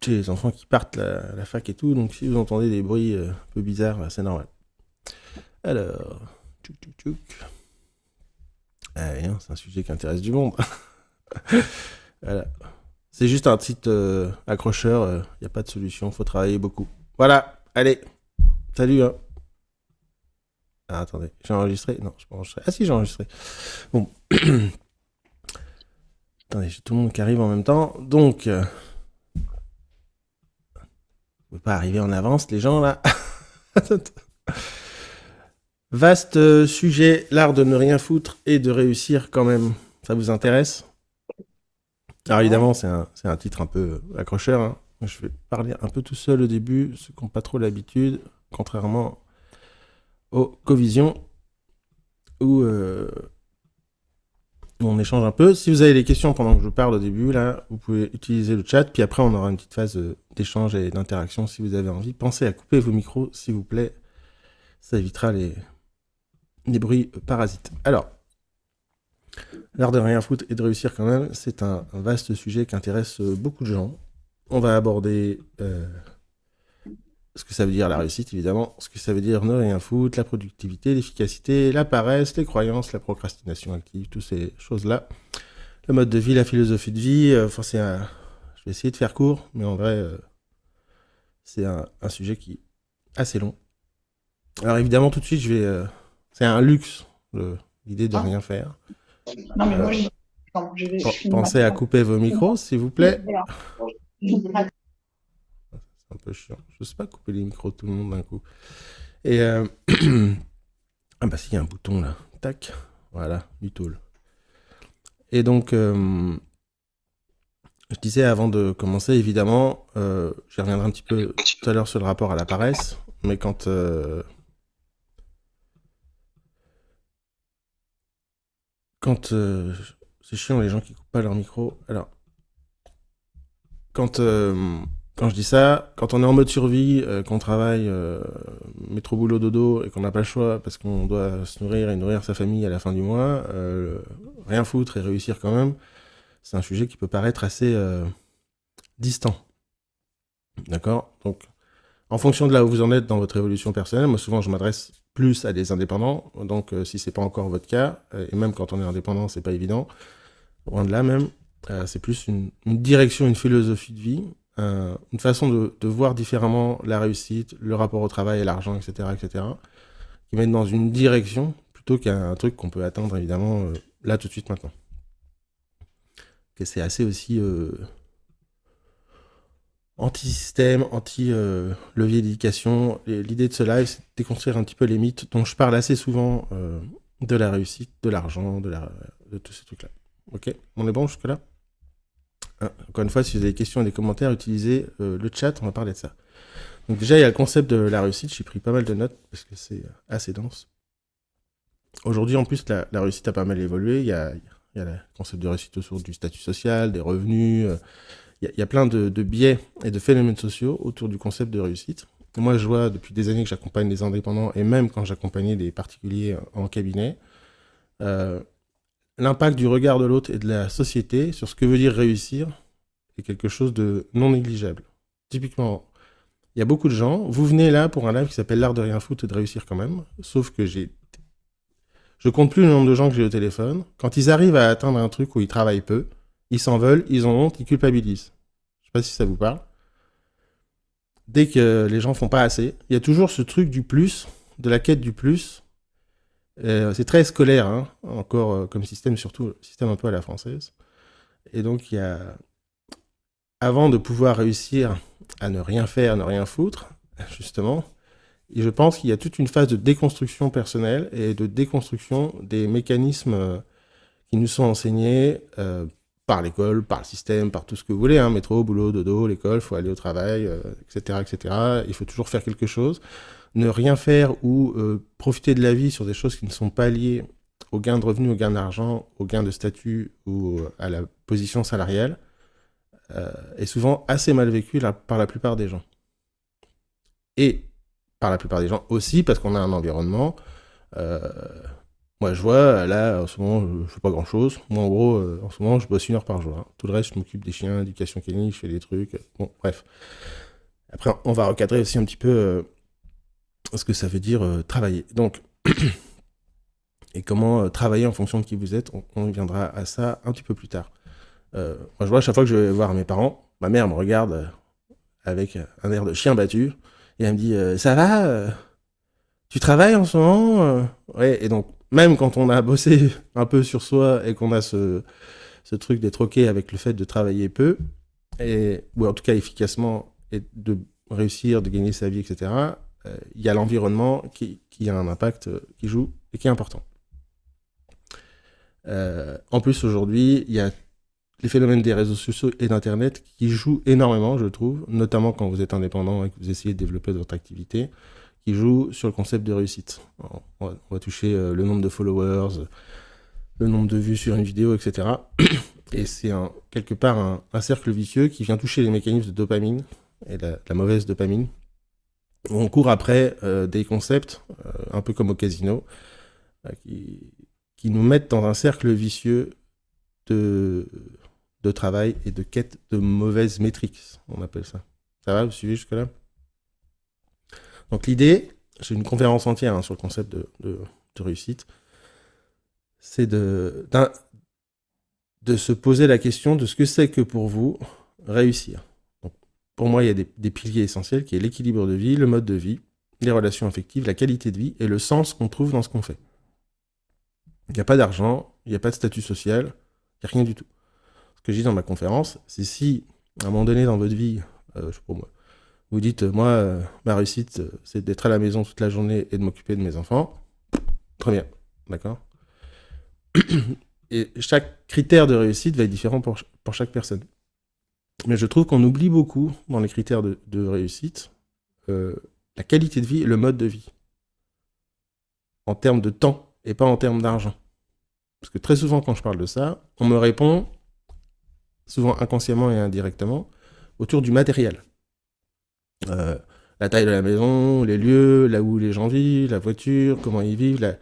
J'ai les enfants qui partent à la fac et tout, donc si vous entendez des bruits un peu bizarres, c'est normal. Alors, tchouk tchouk tchouk. Ah, rien, c'est un sujet qui intéresse du monde. Voilà. C'est juste un titre accrocheur, il n'y a pas de solution, faut travailler beaucoup. Voilà, allez, salut. Hein. Ah, attendez, j'ai enregistré. Non, je peux enregistrer. Ah si, j'ai enregistré. Bon. Attendez, j'ai tout le monde qui arrive en même temps. Donc, vous ne pouvez pas arriver en avance, les gens, là. Vaste sujet, l'art de ne rien foutre et de réussir quand même. Ça vous intéresse? Alors Ouais. évidemment, c'est un titre un peu accrocheur. Hein. Je vais parler un peu tout seul au début, ceux qui n'ont pas trop l'habitude, contrairement aux Covision, où on échange un peu. Si vous avez des questions pendant que je parle au début, là, vous pouvez utiliser le chat, puis après on aura une petite phase d'échange et d'interaction si vous avez envie. Pensez à couper vos micros, s'il vous plaît. Ça évitera les bruits parasites. Alors, l'art de rien foutre et de réussir quand même, c'est un vaste sujet qui intéresse beaucoup de gens. On va aborder ce que ça veut dire la réussite, évidemment, ce que ça veut dire ne rien foutre, la productivité, l'efficacité, la paresse, les croyances, la procrastination active, toutes ces choses-là. Le mode de vie, la philosophie de vie, je vais essayer de faire court, mais en vrai, c'est un sujet qui est assez long. Alors évidemment, tout de suite, c'est un luxe, l'idée de Hein. rien faire. Non, mais Euh, moi, attends, je finis ma Pensez à phrase. couper vos micros, s'il vous plaît. Voilà. C'est un peu chiant. Je sais pas couper les micros de tout le monde d'un coup. Et ah bah si, il y a un bouton là. Tac. Voilà, du tôle. Et donc, je disais avant de commencer, évidemment, j'y reviendrai un petit peu tout à l'heure sur le rapport à la paresse, mais quand c'est chiant les gens qui coupent pas leur micro. Alors, quand quand je dis ça, quand on est en mode survie, qu'on travaille métro boulot dodo et qu'on n'a pas le choix parce qu'on doit se nourrir et nourrir sa famille à la fin du mois, rien foutre et réussir quand même, c'est un sujet qui peut paraître assez distant. D'accord. Donc, en fonction de là où vous en êtes dans votre évolution personnelle, moi souvent je m'adresse plus à des indépendants. Donc, si c'est pas encore votre cas, et même quand on est indépendant, c'est pas évident. Loin de là même, c'est plus une direction, une philosophie de vie, une façon de voir différemment la réussite, le rapport au travail et l'argent, etc., qui mettent dans une direction plutôt qu'un truc qu'on peut atteindre évidemment là tout de suite maintenant. Et c'est assez aussi anti-système, anti-levier d'éducation. L'idée de ce live, c'est de déconstruire un petit peu les mythes dont je parle assez souvent de la réussite, de l'argent, de tous ces trucs-là. Ok, on est bon jusque-là? Encore une fois, si vous avez des questions et des commentaires, utilisez le chat, on va parler de ça. Donc déjà, il y a le concept de la réussite, j'ai pris pas mal de notes parce que c'est assez dense. Aujourd'hui, en plus, la réussite a pas mal évolué. Il y a le concept de réussite autour du statut social, des revenus. Il y a plein de biais et de phénomènes sociaux autour du concept de réussite. Moi, je vois depuis des années que j'accompagne des indépendants et même quand j'accompagnais des particuliers en cabinet, euh, l'impact du regard de l'autre et de la société sur ce que veut dire réussir est quelque chose de non négligeable. Typiquement, il y a beaucoup de gens, vous venez là pour un live qui s'appelle l'art de rien foutre et de réussir quand même, sauf que je compte plus le nombre de gens que j'ai au téléphone. Quand ils arrivent à atteindre un truc où ils travaillent peu, ils s'en veulent, ils ont honte, ils culpabilisent. Je sais pas si ça vous parle. Dès que les gens font pas assez, il y a toujours ce truc du plus, de la quête du plus. C'est très scolaire, hein, encore comme système, surtout système un peu à la française. Et donc, avant de pouvoir réussir à ne rien faire, ne rien foutre, justement, et je pense qu'il y a toute une phase de déconstruction personnelle et de déconstruction des mécanismes qui nous sont enseignés par l'école, par le système, par tout ce que vous voulez, hein, métro, boulot, dodo, l'école, il faut aller au travail, etc., etc. Il faut toujours faire quelque chose. Ne rien faire ou profiter de la vie sur des choses qui ne sont pas liées au gain de revenus, au gain d'argent, au gain de statut ou à la position salariale, est souvent assez mal vécu par la plupart des gens. Et par la plupart des gens aussi parce qu'on a un environnement euh, Moi, je vois, là, en ce moment, je fais pas grand-chose. Moi, en gros, en ce moment, je bosse 1 heure par jour, hein. Tout le reste, je m'occupe des chiens, éducation canine, je fais des trucs. Bon, bref. Après, on va recadrer aussi un petit peu ce que ça veut dire travailler. Donc, et comment travailler en fonction de qui vous êtes, on viendra à ça un petit peu plus tard. Moi, je vois, à chaque fois que je vais voir mes parents, ma mère me regarde avec un air de chien battu, et elle me dit ça va tu travailles en ce moment Ouais, et donc, même quand on a bossé un peu sur soi et qu'on a ce truc d'être OK avec le fait de travailler peu, ou en tout cas efficacement, et de réussir, de gagner sa vie, etc., il y a l'environnement qui a un impact, qui joue et qui est important. En plus, aujourd'hui, il y a les phénomènes des réseaux sociaux et d'Internet qui jouent énormément, je trouve, notamment quand vous êtes indépendant et que vous essayez de développer votre activité, qui jouent sur le concept de réussite. Alors, on va toucher le nombre de followers, le nombre de vues sur une vidéo, etc. Et c'est quelque part un cercle vicieux qui vient toucher les mécanismes de dopamine et la mauvaise dopamine. On court après des concepts, un peu comme au casino, qui nous mettent dans un cercle vicieux de travail et de quête de mauvaises métriques, on appelle ça. Ça va, vous suivez jusque-là? Donc l'idée, j'ai une conférence entière sur le concept de réussite, c'est de se poser la question de ce que c'est que pour vous réussir. Donc, pour moi, il y a des piliers essentiels qui est l'équilibre de vie, le mode de vie, les relations affectives, la qualité de vie et le sens qu'on trouve dans ce qu'on fait. Il n'y a pas d'argent, il n'y a pas de statut social, il n'y a rien du tout. Ce que je dis dans ma conférence, c'est si, à un moment donné dans votre vie, je sais pas moi, vous dites, moi, ma réussite, c'est d'être à la maison toute la journée et de m'occuper de mes enfants, très bien, d'accord? Et chaque critère de réussite va être différent pour chaque personne. Mais je trouve qu'on oublie beaucoup, dans les critères de réussite, la qualité de vie et le mode de vie. En termes de temps et pas en termes d'argent. Parce que très souvent, quand je parle de ça, on me répond, souvent inconsciemment et indirectement, autour du matériel. La taille de la maison, les lieux, là où les gens vivent, la voiture, comment ils vivent,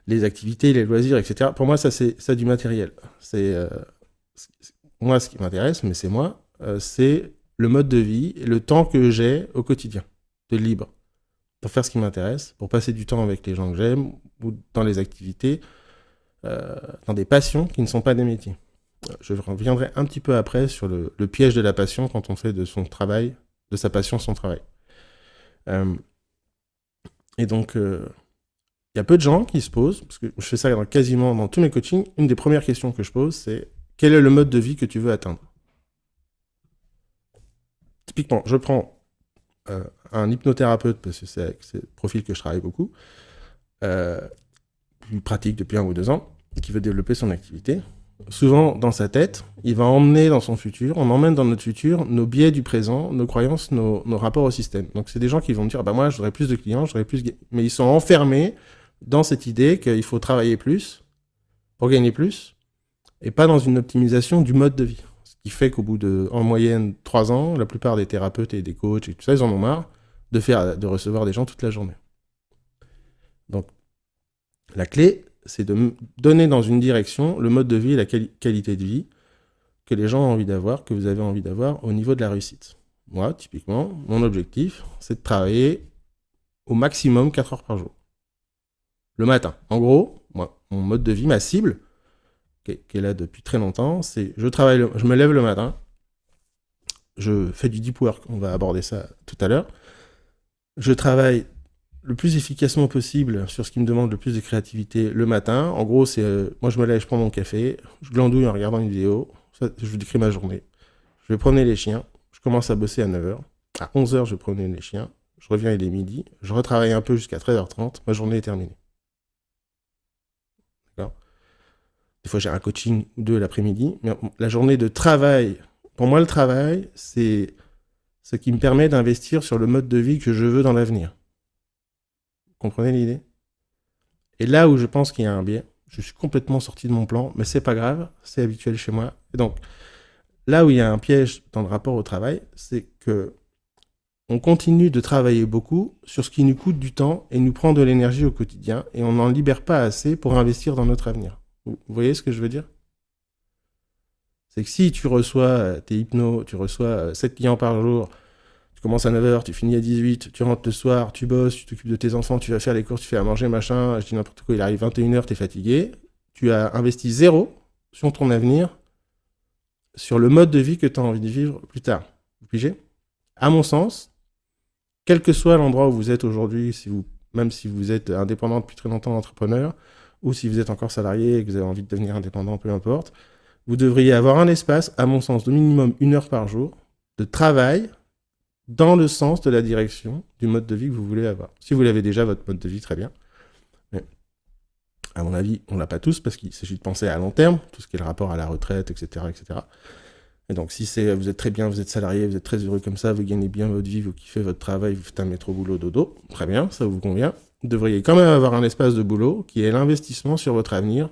les activités, les loisirs, etc. Pour moi, ça, c'est ça du matériel. Moi, ce qui m'intéresse, mais c'est moi, c'est le mode de vie et le temps que j'ai au quotidien, de libre, pour faire ce qui m'intéresse, pour passer du temps avec les gens que j'aime, ou dans les activités, dans des passions qui ne sont pas des métiers. Je reviendrai un petit peu après sur le piège de la passion quand on fait de son travail, de sa passion son travail. Et donc, il y a peu de gens qui se posent, parce que je fais ça quasiment dans tous mes coachings, une des premières questions que je pose, c'est quel est le mode de vie que tu veux atteindre? Typiquement, je prends un hypnothérapeute, parce que c'est avec ce profil que je travaille beaucoup, qui pratique depuis 1 ou 2 ans, et qui veut développer son activité. Souvent, dans sa tête, il va emmener dans son futur, on emmène dans notre futur nos biais du présent, nos croyances, nos rapports au système. Donc, c'est des gens qui vont me dire, bah moi, j'aurais plus de clients, mais ils sont enfermés dans cette idée qu'il faut travailler plus pour gagner plus, et pas dans une optimisation du mode de vie. Ce qui fait qu'au bout de, en moyenne, 3 ans, la plupart des thérapeutes et des coachs et tout ça, ils en ont marre de recevoir des gens toute la journée. Donc, la clé, c'est de donner dans une direction le mode de vie et la qualité de vie que les gens ont envie d'avoir, que vous avez envie d'avoir au niveau de la réussite. Moi, typiquement, mon objectif, c'est de travailler au maximum 4 heures par jour. Le matin. En gros, moi, mon mode de vie, ma cible, qui est là depuis très longtemps, c'est je me lève le matin, je fais du deep work, on va aborder ça tout à l'heure, je travaille le plus efficacement possible sur ce qui me demande le plus de créativité le matin. En gros, c'est moi je me lève, je prends mon café, je glandouille en regardant une vidéo, ça, je vous décris ma journée. Je vais promener les chiens, je commence à bosser à 9h. À 11h, je promène les chiens, je reviens, il est midi, je retravaille un peu jusqu'à 13h30, ma journée est terminée. D'accord? Des fois, j'ai un coaching ou 2 l'après-midi, mais la journée de travail, pour moi, le travail, c'est ce qui me permet d'investir sur le mode de vie que je veux dans l'avenir. Comprenez l'idée? Et là où je pense qu'il y a un biais, je suis complètement sorti de mon plan, mais c'est pas grave, c'est habituel chez moi. Et donc, là où il y a un piège dans le rapport au travail, c'est que on continue de travailler beaucoup sur ce qui nous coûte du temps et nous prend de l'énergie au quotidien, et on n'en libère pas assez pour investir dans notre avenir. Vous voyez ce que je veux dire? C'est que si tu reçois tes hypnos, tu reçois 7 clients par jour, tu commences à 9h, tu finis à 18h, tu rentres le soir, tu bosses, tu t'occupes de tes enfants, tu vas faire les courses, tu fais à manger, machin, je dis n'importe quoi, il arrive 21h, t'es fatigué, tu as investi zéro sur ton avenir, sur le mode de vie que tu as envie de vivre plus tard. Vous pigez? À mon sens, quel que soit l'endroit où vous êtes aujourd'hui, même si vous êtes indépendant depuis très longtemps, entrepreneur, ou si vous êtes encore salarié et que vous avez envie de devenir indépendant, peu importe, vous devriez avoir un espace, à mon sens, de minimum 1 heure par jour, de travail dans le sens de la direction du mode de vie que vous voulez avoir. Si vous l'avez déjà, votre mode de vie, très bien. Mais à mon avis, on ne l'a pas tous, parce qu'il s'agit de penser à long terme, tout ce qui est le rapport à la retraite, etc. etc. Et donc, si vous êtes très bien, vous êtes salarié, vous êtes très heureux comme ça, vous gagnez bien votre vie, vous kiffez votre travail, vous faites un métro boulot dodo, très bien, ça vous convient. Vous devriez quand même avoir un espace de boulot qui est l'investissement sur votre avenir.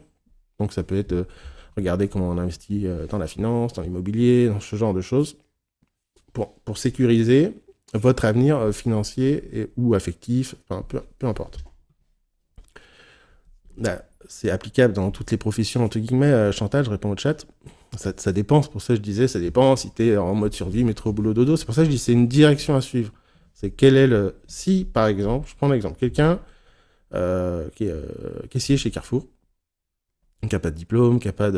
Donc, ça peut être regarder comment on investit dans la finance, dans l'immobilier, dans ce genre de choses, pour sécuriser votre avenir financier ou affectif, enfin, peu importe. Là, c'est applicable dans toutes les professions, entre guillemets. Chantal, je réponds au chat. Ça dépend, c'est pour ça que je disais, ça dépend si tu es en mode survie, métro, boulot, dodo. C'est pour ça que je dis c'est une direction à suivre. C'est quel est le... Si, par exemple, je prends l'exemple, quelqu'un qui est caissier chez Carrefour, qui n'a pas de diplôme, qui n'a pas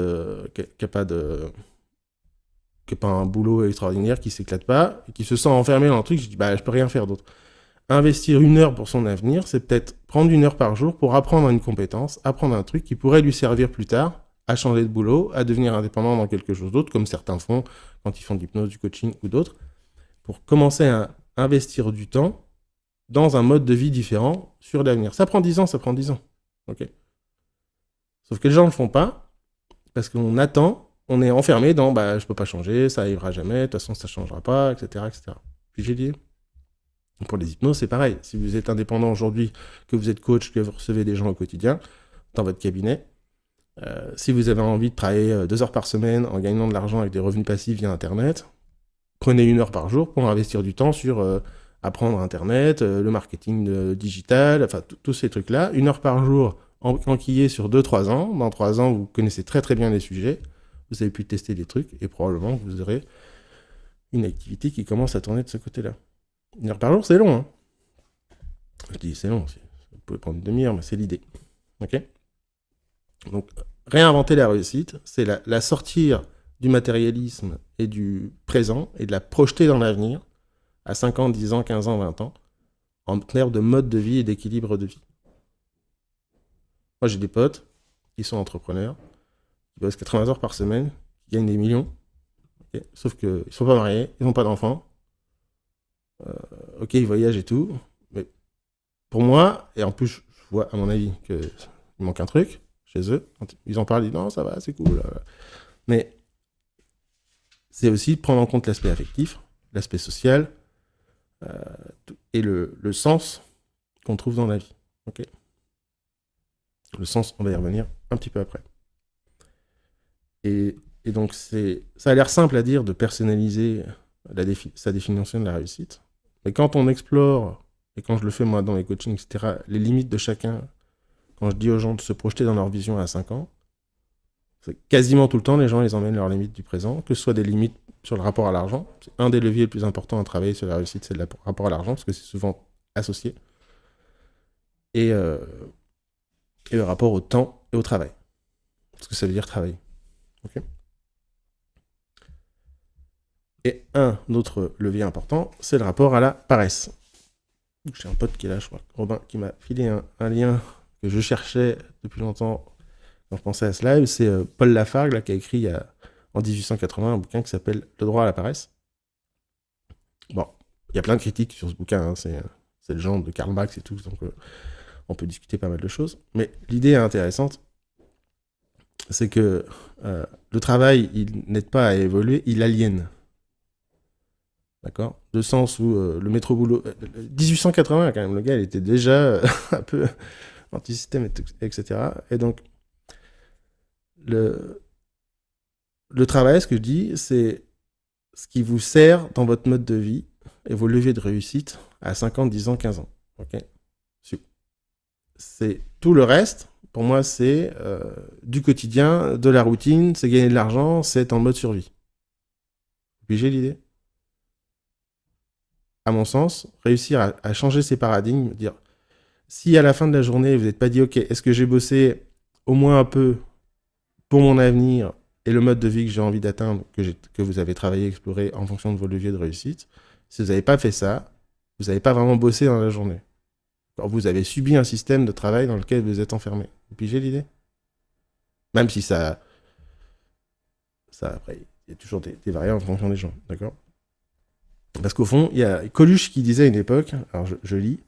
un boulot extraordinaire, qui s'éclate pas, et qui se sent enfermé dans un truc, je dis, je peux rien faire d'autre. Investir 1 heure pour son avenir, c'est peut-être prendre 1 heure par jour pour apprendre une compétence, apprendre un truc qui pourrait lui servir plus tard à changer de boulot, à devenir indépendant dans quelque chose d'autre, comme certains font quand ils font de l'hypnose, du coaching ou d'autres, pour commencer à investir du temps dans un mode de vie différent sur l'avenir. Ça prend 10 ans, ça prend 10 ans. Okay. Sauf que les gens ne le font pas, parce qu'on attend, on est enfermé dans je peux pas changer, ça arrivera jamais, de toute façon ça changera pas, etc. etc. Puis j'ai dit, pour les hypnos, c'est pareil. Si vous êtes indépendant aujourd'hui, que vous êtes coach, que vous recevez des gens au quotidien, dans votre cabinet, si vous avez envie de travailler 2 heures par semaine en gagnant de l'argent avec des revenus passifs via Internet, prenez 1 heure par jour pour investir du temps sur apprendre Internet, le marketing digital, enfin tous ces trucs-là. 1 heure par jour enquillé sur 2-3 ans. Dans 3 ans, vous connaissez très très bien les sujets. Vous avez pu tester des trucs et probablement que vous aurez une activité qui commence à tourner de ce côté-là. 1 heure par jour, c'est long. Hein. Je dis c'est long. Vous pouvez prendre une demi-heure, mais c'est l'idée. Ok ? Donc, réinventer la réussite, c'est la sortir du matérialisme et du présent et de la projeter dans l'avenir à 5 ans, 10 ans, 15 ans, 20 ans en termes de mode de vie et d'équilibre de vie. Moi, j'ai des potes qui sont entrepreneurs, qui bossent 80 heures par semaine, qui gagnent des millions, okay, sauf qu'ils ne sont pas mariés, ils n'ont pas d'enfants, ok, ils voyagent et tout, mais pour moi, et en plus, je vois à mon avis qu'il manque un truc chez eux, quand ils en parlent, ils disent non, ça va, c'est cool. Mais c'est aussi prendre en compte l'aspect affectif, l'aspect social et le sens qu'on trouve dans la vie. Okay, le sens, on va y revenir un petit peu après. Et donc, ça a l'air simple à dire de personnaliser sa définition de la réussite. Mais quand on explore, et quand je le fais moi dans les coachings, etc., les limites de chacun, quand je dis aux gens de se projeter dans leur vision à 5 ans, c'est quasiment tout le temps, les gens, ils emmènent leurs limites du présent, que ce soit des limites sur le rapport à l'argent. C'est un des leviers les plus importants à travailler sur la réussite, c'est le rapport à l'argent, parce que c'est souvent associé. Et le rapport au temps et au travail. Parce que ça veut dire travailler. Okay, et un autre levier important, c'est le rapport à la paresse. J'ai un pote qui est là, je crois, Robin, qui m'a filé un lien que je cherchais depuis longtemps quand je pensais à ce live. C'est Paul Lafargue là, qui a écrit en 1880 un bouquin qui s'appelle Le droit à la paresse. Bon, il y a plein de critiques sur ce bouquin, hein, c'est le genre de Karl Marx et tout, donc on peut discuter pas mal de choses. Mais l'idée est intéressante, c'est que le travail, il n'aide pas à évoluer, il aliène. D'accord ? De sens où le métro boulot... 1880, quand même, le gars, il était déjà un peu anti-système, etc. Et donc, le travail, ce que je dis, c'est ce qui vous sert dans votre mode de vie et vos leviers de réussite à 5 ans, 10 ans, 15 ans. Ok. C'est tout le reste. Pour moi, c'est du quotidien, de la routine, c'est gagner de l'argent, c'est en mode survie. Puis j'ai l'idée. À mon sens, réussir à changer ces paradigmes, dire si à la fin de la journée, vous n'êtes pas dit, ok, est-ce que j'ai bossé au moins un peu pour mon avenir et le mode de vie que j'ai envie d'atteindre, que vous avez travaillé, exploré en fonction de vos leviers de réussite. Si vous n'avez pas fait ça, vous n'avez pas vraiment bossé dans la journée. Alors vous avez subi un système de travail dans lequel vous êtes enfermé. Vous pigez l'idée? Même si ça après, il y a toujours des variantes en fonction des gens, d'accord? Parce qu'au fond, il y a Coluche qui disait à une époque, alors je lis,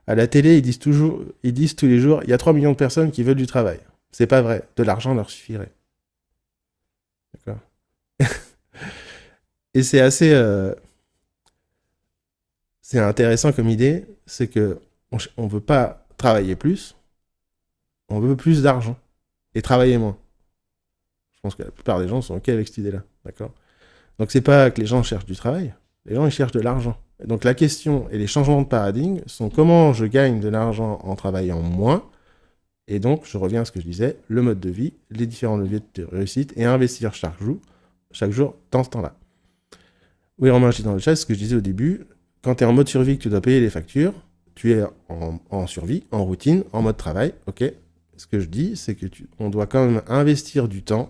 à la télé, ils disent tous les jours, il y a 3 millions de personnes qui veulent du travail. C'est pas vrai, de l'argent leur suffirait. D'accord? Et c'est assez... c'est intéressant comme idée, c'est que on veut pas travailler plus, on veut plus d'argent et travailler moins. Je pense que la plupart des gens sont OK avec cette idée-là, d'accord? Donc c'est pas que les gens cherchent du travail, les gens ils cherchent de l'argent. Et donc la question et les changements de paradigme sont comment je gagne de l'argent en travaillant moins, et donc je reviens à ce que je disais, le mode de vie, les différents leviers de réussite et investir chaque jour dans ce temps-là. Oui, Romain, je dis dans le chat, c'est ce que je disais au début, quand tu es en mode survie, que tu dois payer les factures, tu es en survie, en routine, en mode travail, ok. Ce que je dis, c'est que on doit quand même investir du temps,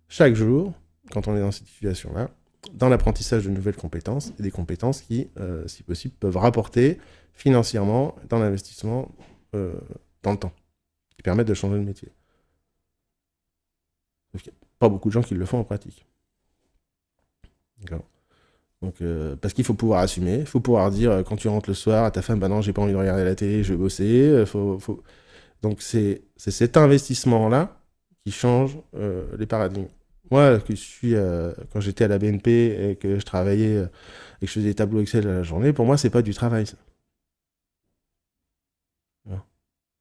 chaque jour, quand on est dans cette situation-là, dans l'apprentissage de nouvelles compétences, et des compétences qui, si possible, peuvent rapporter financièrement dans l'investissement dans le temps, qui permettent de changer de métier. Sauf qu'il n'y a pas beaucoup de gens qui le font en pratique. D'accord. Donc, parce qu'il faut pouvoir assumer, il faut pouvoir dire quand tu rentres le soir à ta femme, bah non, j'ai pas envie de regarder la télé, je vais bosser. Donc c'est cet investissement-là qui change les paradigmes. Moi, quand j'étais à la BNP et que je travaillais et que je faisais des tableaux Excel à la journée, pour moi, c'est pas du travail, ça.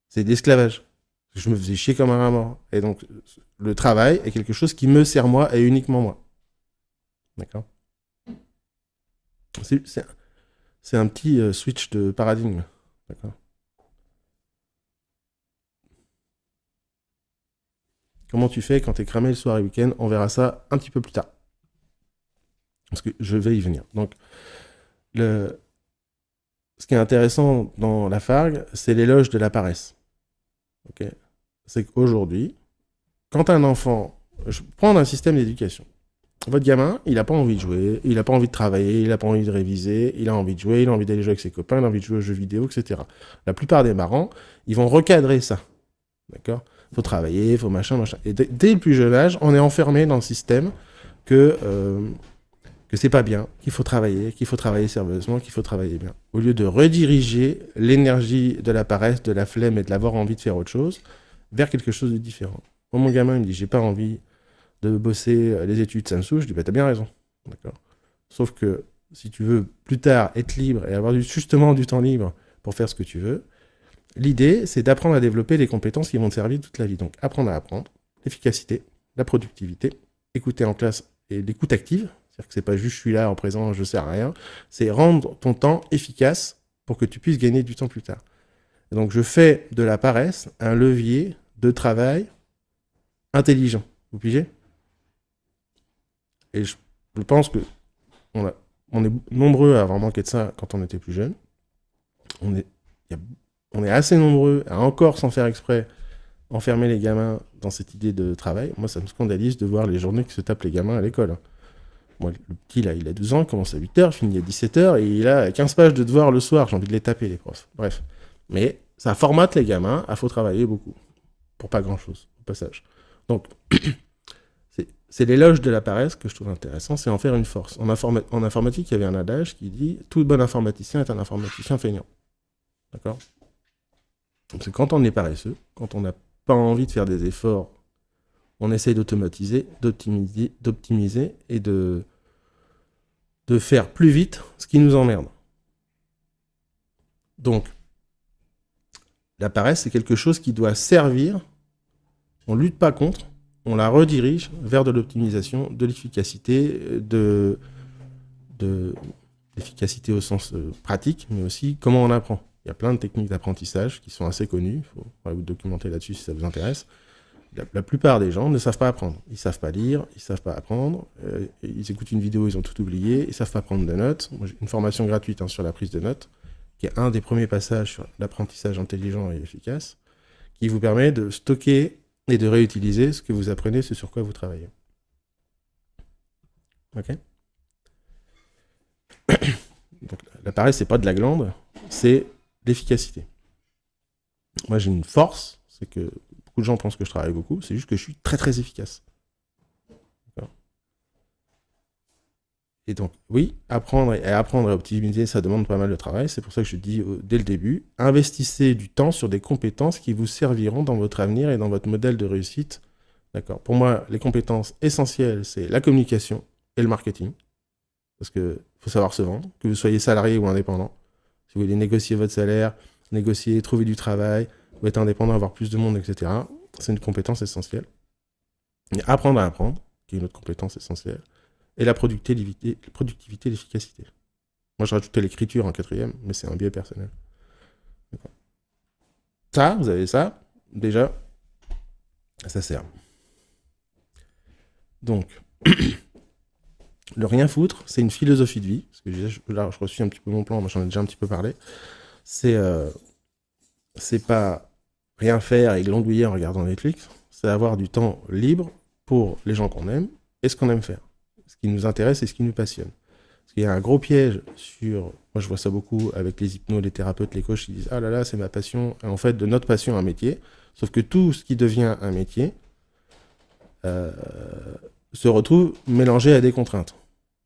C'est de l'esclavage. Je me faisais chier comme un rat mort. Et donc, le travail est quelque chose qui me sert moi et uniquement moi. D'accord ? C'est un petit switch de paradigme. D'accord. Comment tu fais quand tu es cramé le soir et le week-end? On verra ça un petit peu plus tard. Parce que je vais y venir. Donc, ce qui est intéressant dans la FARG, c'est l'éloge de la paresse. Okay. C'est qu'aujourd'hui, quand un enfant... Je prends un système d'éducation. Votre gamin, il n'a pas envie de jouer, il n'a pas envie de travailler, il n'a pas envie de réviser, il a envie de jouer, il a envie d'aller jouer avec ses copains, il a envie de jouer aux jeux vidéo, etc. La plupart des parents, ils vont recadrer ça. D'accord ? Il faut travailler, il faut machin. Et dès le plus jeune âge, on est enfermé dans le système que c'est pas bien, qu'il faut travailler sérieusement, qu'il faut travailler bien. Au lieu de rediriger l'énergie de la paresse, de la flemme et de l'avoir envie de faire autre chose vers quelque chose de différent. Moi, mon gamin, il me dit, j'ai pas envie de bosser les études, ça me saoule. Je dis, bah, t'as bien raison. D'accord. Sauf que si tu veux plus tard être libre et avoir justement du temps libre pour faire ce que tu veux, l'idée, c'est d'apprendre à développer les compétences qui vont te servir toute la vie. Donc, apprendre à apprendre, l'efficacité, la productivité, écouter en classe et l'écoute active. C'est-à-dire que c'est pas juste je suis là en présent, je sers à rien. C'est rendre ton temps efficace pour que tu puisses gagner du temps plus tard. Et donc, je fais de la paresse un levier de travail intelligent. Vous pigez ? Et je pense que on est nombreux à avoir manqué de ça quand on était plus jeune. On est assez nombreux à encore, sans faire exprès, enfermer les gamins dans cette idée de travail. Moi, ça me scandalise de voir les journées que se tapent les gamins à l'école. Moi, le petit, là, il a 12 ans, il commence à 8h, finit à 17h, et il a 15 pages de devoirs le soir. J'ai envie de les taper, les profs. Bref. Mais ça formate les gamins à faut travailler beaucoup. Pour pas grand-chose, au passage. Donc... C'est l'éloge de la paresse que je trouve intéressant, c'est en faire une force. En informatique, il y avait un adage qui dit « Tout bon informaticien est un informaticien feignant ». D'accord ? Donc c'est quand on est paresseux, quand on n'a pas envie de faire des efforts, on essaye d'automatiser, d'optimiser et de faire plus vite ce qui nous emmerde. Donc, la paresse, c'est quelque chose qui doit servir, on ne lutte pas contre, on la redirige vers de l'optimisation, de l'efficacité, des L'efficacité au sens pratique, mais aussi comment on apprend. Il y a plein de techniques d'apprentissage qui sont assez connues. Il faudra vous documenter là-dessus si ça vous intéresse. La plupart des gens ne savent pas apprendre. Ils ne savent pas lire, ils ne savent pas apprendre. Ils écoutent une vidéo, ils ont tout oublié. Ils ne savent pas prendre de notes. Moi, j'ai une formation gratuite sur la prise de notes, qui est un des premiers passages sur l'apprentissage intelligent et efficace, qui vous permet de stocker et de réutiliser ce que vous apprenez, ce sur quoi vous travaillez. Ok. Donc, l'appareil, c'est pas de la glande, c'est l'efficacité. Moi, j'ai une force, c'est que beaucoup de gens pensent que je travaille beaucoup, c'est juste que je suis très très efficace. Et donc, oui, apprendre et optimiser, ça demande pas mal de travail. C'est pour ça que je dis dès le début, investissez du temps sur des compétences qui vous serviront dans votre avenir et dans votre modèle de réussite. D'accord. Pour moi, les compétences essentielles, c'est la communication et le marketing. Parce qu'il faut savoir se vendre, que vous soyez salarié ou indépendant. Si vous voulez négocier votre salaire, négocier, trouver du travail, ou être indépendant, avoir plus de monde, etc., c'est une compétence essentielle. Et apprendre à apprendre, qui est une autre compétence essentielle. Et la productivité et l'efficacité. Moi, je rajoutais l'écriture en 4e, mais c'est un biais personnel. Ça, vous avez ça, déjà, ça sert. Donc, le rien foutre, c'est une philosophie de vie. Parce que là, je reçois un petit peu mon plan, moi j'en ai déjà un petit peu parlé. C'est pas rien faire et glandouiller en regardant Netflix, c'est avoir du temps libre pour les gens qu'on aime et ce qu'on aime faire. Ce qui nous intéresse et ce qui nous passionne. Parce qu'il y a un gros piège sur... Moi, je vois ça beaucoup avec les hypnos, les thérapeutes, les coachs qui disent « Ah là là, c'est ma passion. » En fait, de notre passion, un métier. Sauf que tout ce qui devient un métier se retrouve mélangé à des contraintes.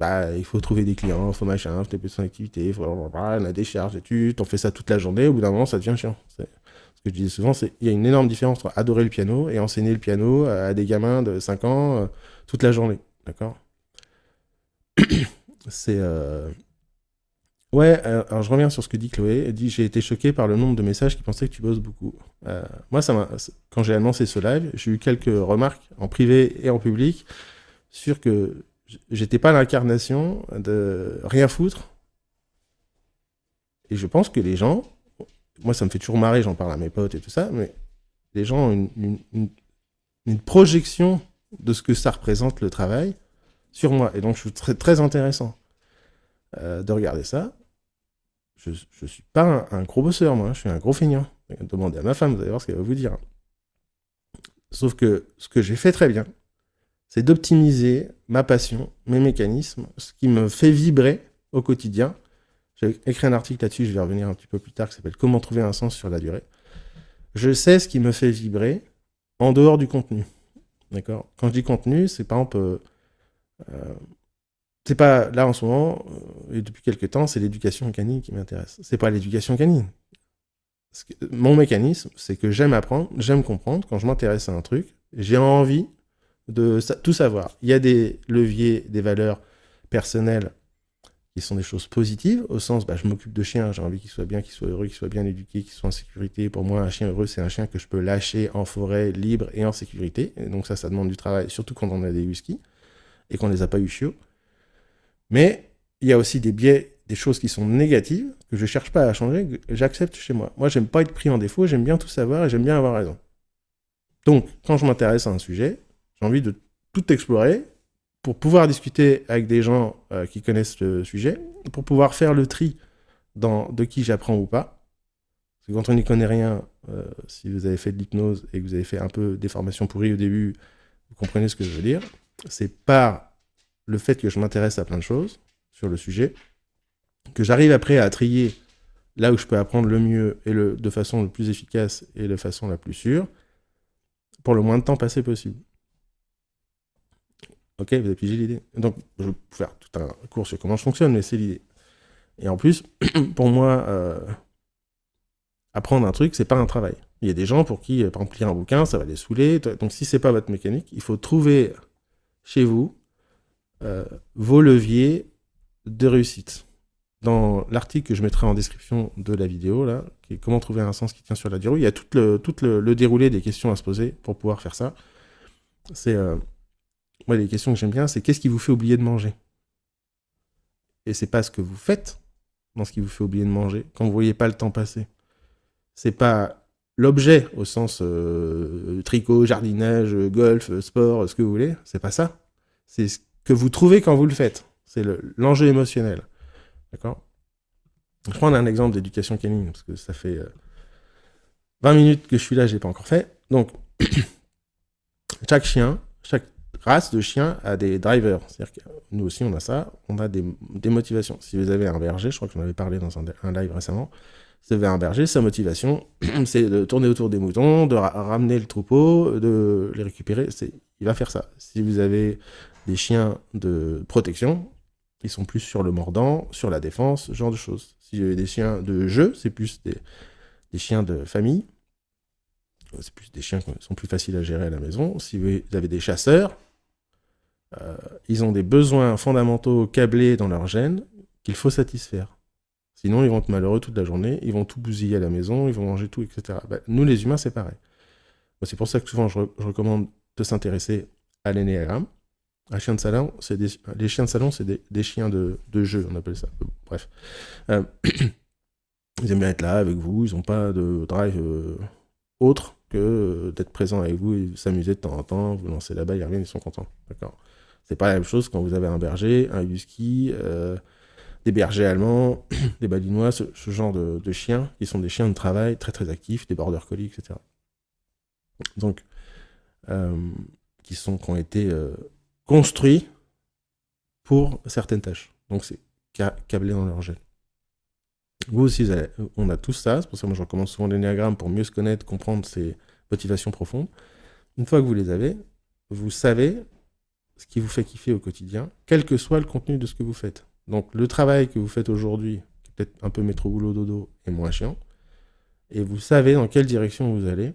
Bah, il faut trouver des clients, il faut machin, il faut développer son activité, il faut... On a des charges, études, on fait ça toute la journée, au bout d'un moment, ça devient chiant. Ce que je disais souvent, c'est qu'il y a une énorme différence entre adorer le piano et enseigner le piano à des gamins de 5 ans toute la journée. D'accord ? C'est... Ouais, alors je reviens sur ce que dit Chloé. Elle dit « J'ai été choqué par le nombre de messages qui pensaient que tu bosses beaucoup. » Moi, quand j'ai annoncé ce live, j'ai eu quelques remarques en privé et en public sur que j'étais pas l'incarnation de rien foutre. Et je pense que les gens... Moi, ça me fait toujours marrer, j'en parle à mes potes et tout ça, mais les gens ont une projection de ce que ça représente le travail sur moi. Et donc, je trouve très, très intéressant de regarder ça. Je suis pas un gros bosseur, moi. Je suis un gros feignant. Demandez à ma femme, vous allez voir ce qu'elle va vous dire. Sauf que ce que j'ai fait très bien, c'est d'optimiser ma passion, mes mécanismes, ce qui me fait vibrer au quotidien. J'ai écrit un article là-dessus, je vais revenir un petit peu plus tard, qui s'appelle « Comment trouver un sens sur la durée ». Je sais ce qui me fait vibrer en dehors du contenu. D'accord ? Quand je dis contenu, c'est par exemple... c'est pas là en ce moment, et depuis quelques temps, c'est l'éducation canine qui m'intéresse. C'est pas l'éducation canine. Mon mécanisme, c'est que j'aime apprendre, j'aime comprendre. Quand je m'intéresse à un truc, j'ai envie de tout savoir. Il y a des leviers, des valeurs personnelles qui sont des choses positives, au sens, je m'occupe de chiens, j'ai envie qu'il soit bien, qu'il soit heureux, qu'il soit bien éduqué, qu'il soit en sécurité. Pour moi, un chien heureux, c'est un chien que je peux lâcher en forêt, libre et en sécurité. Et donc ça demande du travail, surtout quand on a des huskies et qu'on les a pas eu chiots. Mais il y a aussi des biais, des choses qui sont négatives, que je ne cherche pas à changer, que j'accepte chez moi. Moi, j'aime pas être pris en défaut, j'aime bien tout savoir et j'aime bien avoir raison. Donc, quand je m'intéresse à un sujet, j'ai envie de tout explorer pour pouvoir discuter avec des gens qui connaissent le sujet, pour pouvoir faire le tri de qui j'apprends ou pas. Parce que quand on n'y connaît rien, si vous avez fait de l'hypnose et que vous avez fait un peu des formations pourries au début, vous comprenez ce que je veux dire. C'est par le fait que je m'intéresse à plein de choses sur le sujet, que j'arrive après à trier là où je peux apprendre le mieux et de façon le plus efficace et de façon la plus sûre, pour le moins de temps passé possible. Ok, vous avez pigé l'idée. Donc, je vais faire tout un cours sur comment je fonctionne, mais c'est l'idée. Et en plus, pour moi, apprendre un truc, c'est pas un travail. Il y a des gens pour qui, par exemple, lire un bouquin, ça va les saouler. Donc, si c'est pas votre mécanique, il faut trouver chez vous vos leviers de réussite. Dans l'article que je mettrai en description de la vidéo, là, qui est comment trouver un sens qui tient sur la durée, il y a tout le déroulé des questions à se poser pour pouvoir faire ça. C'est... moi, les questions que j'aime bien, c'est qu'est-ce qui vous fait oublier de manger ? Et c'est pas ce que vous faites dans ce qui vous fait oublier de manger, quand vous voyez pas le temps passer. C'est pas l'objet au sens tricot, jardinage, golf, sport, ce que vous voulez. C'est pas ça. C'est ce que vous trouvez quand vous le faites. C'est l'enjeu émotionnel. D'accord ? Je prends un exemple d'éducation canine, parce que ça fait 20 minutes que je suis là, j'ai pas encore fait. Donc, chaque race de chien a des drivers. C'est-à-dire que nous aussi, on a ça. On a des motivations. Si vous avez un berger, je crois que j'en avais parlé dans un live récemment, si vous avez un berger, sa motivation, c'est de tourner autour des moutons, de ramener le troupeau, de les récupérer. Il va faire ça. Si vous avez des chiens de protection, ils sont plus sur le mordant, sur la défense, ce genre de choses. Si vous avez des chiens de jeu, c'est plus des chiens de famille. C'est plus des chiens qui sont plus faciles à gérer à la maison. Si vous avez des chasseurs, ils ont des besoins fondamentaux câblés dans leur gène qu'il faut satisfaire. Sinon, ils vont être malheureux toute la journée, ils vont tout bousiller à la maison, ils vont manger tout, etc. Nous, les humains, c'est pareil. C'est pour ça que souvent, je recommande de s'intéresser à l'énéagramme. Les chiens de salon, c'est des chiens de jeu, on appelle ça. Bref. Ils aiment bien être là avec vous, ils n'ont pas de drive autre que d'être présents avec vous et s'amuser de temps en temps, vous lancez là-bas, ils reviennent, ils sont contents. D'accord. C'est pas la même chose quand vous avez un berger, un husky, des bergers allemands, des malinois, ce genre de chiens, qui sont des chiens de travail très très actifs, des border collies, etc. Donc, qui ont été construits pour certaines tâches. Donc, c'est câblé dans leur gène. Vous aussi, on a tous ça. C'est pour ça que moi, je recommande souvent l'énéagramme pour mieux se connaître, comprendre ses motivations profondes. Une fois que vous les avez, vous savez ce qui vous fait kiffer au quotidien, quel que soit le contenu de ce que vous faites. Donc, le travail que vous faites aujourd'hui, qui est peut-être un peu métro boulot dodo, est moins chiant. Et vous savez dans quelle direction vous allez,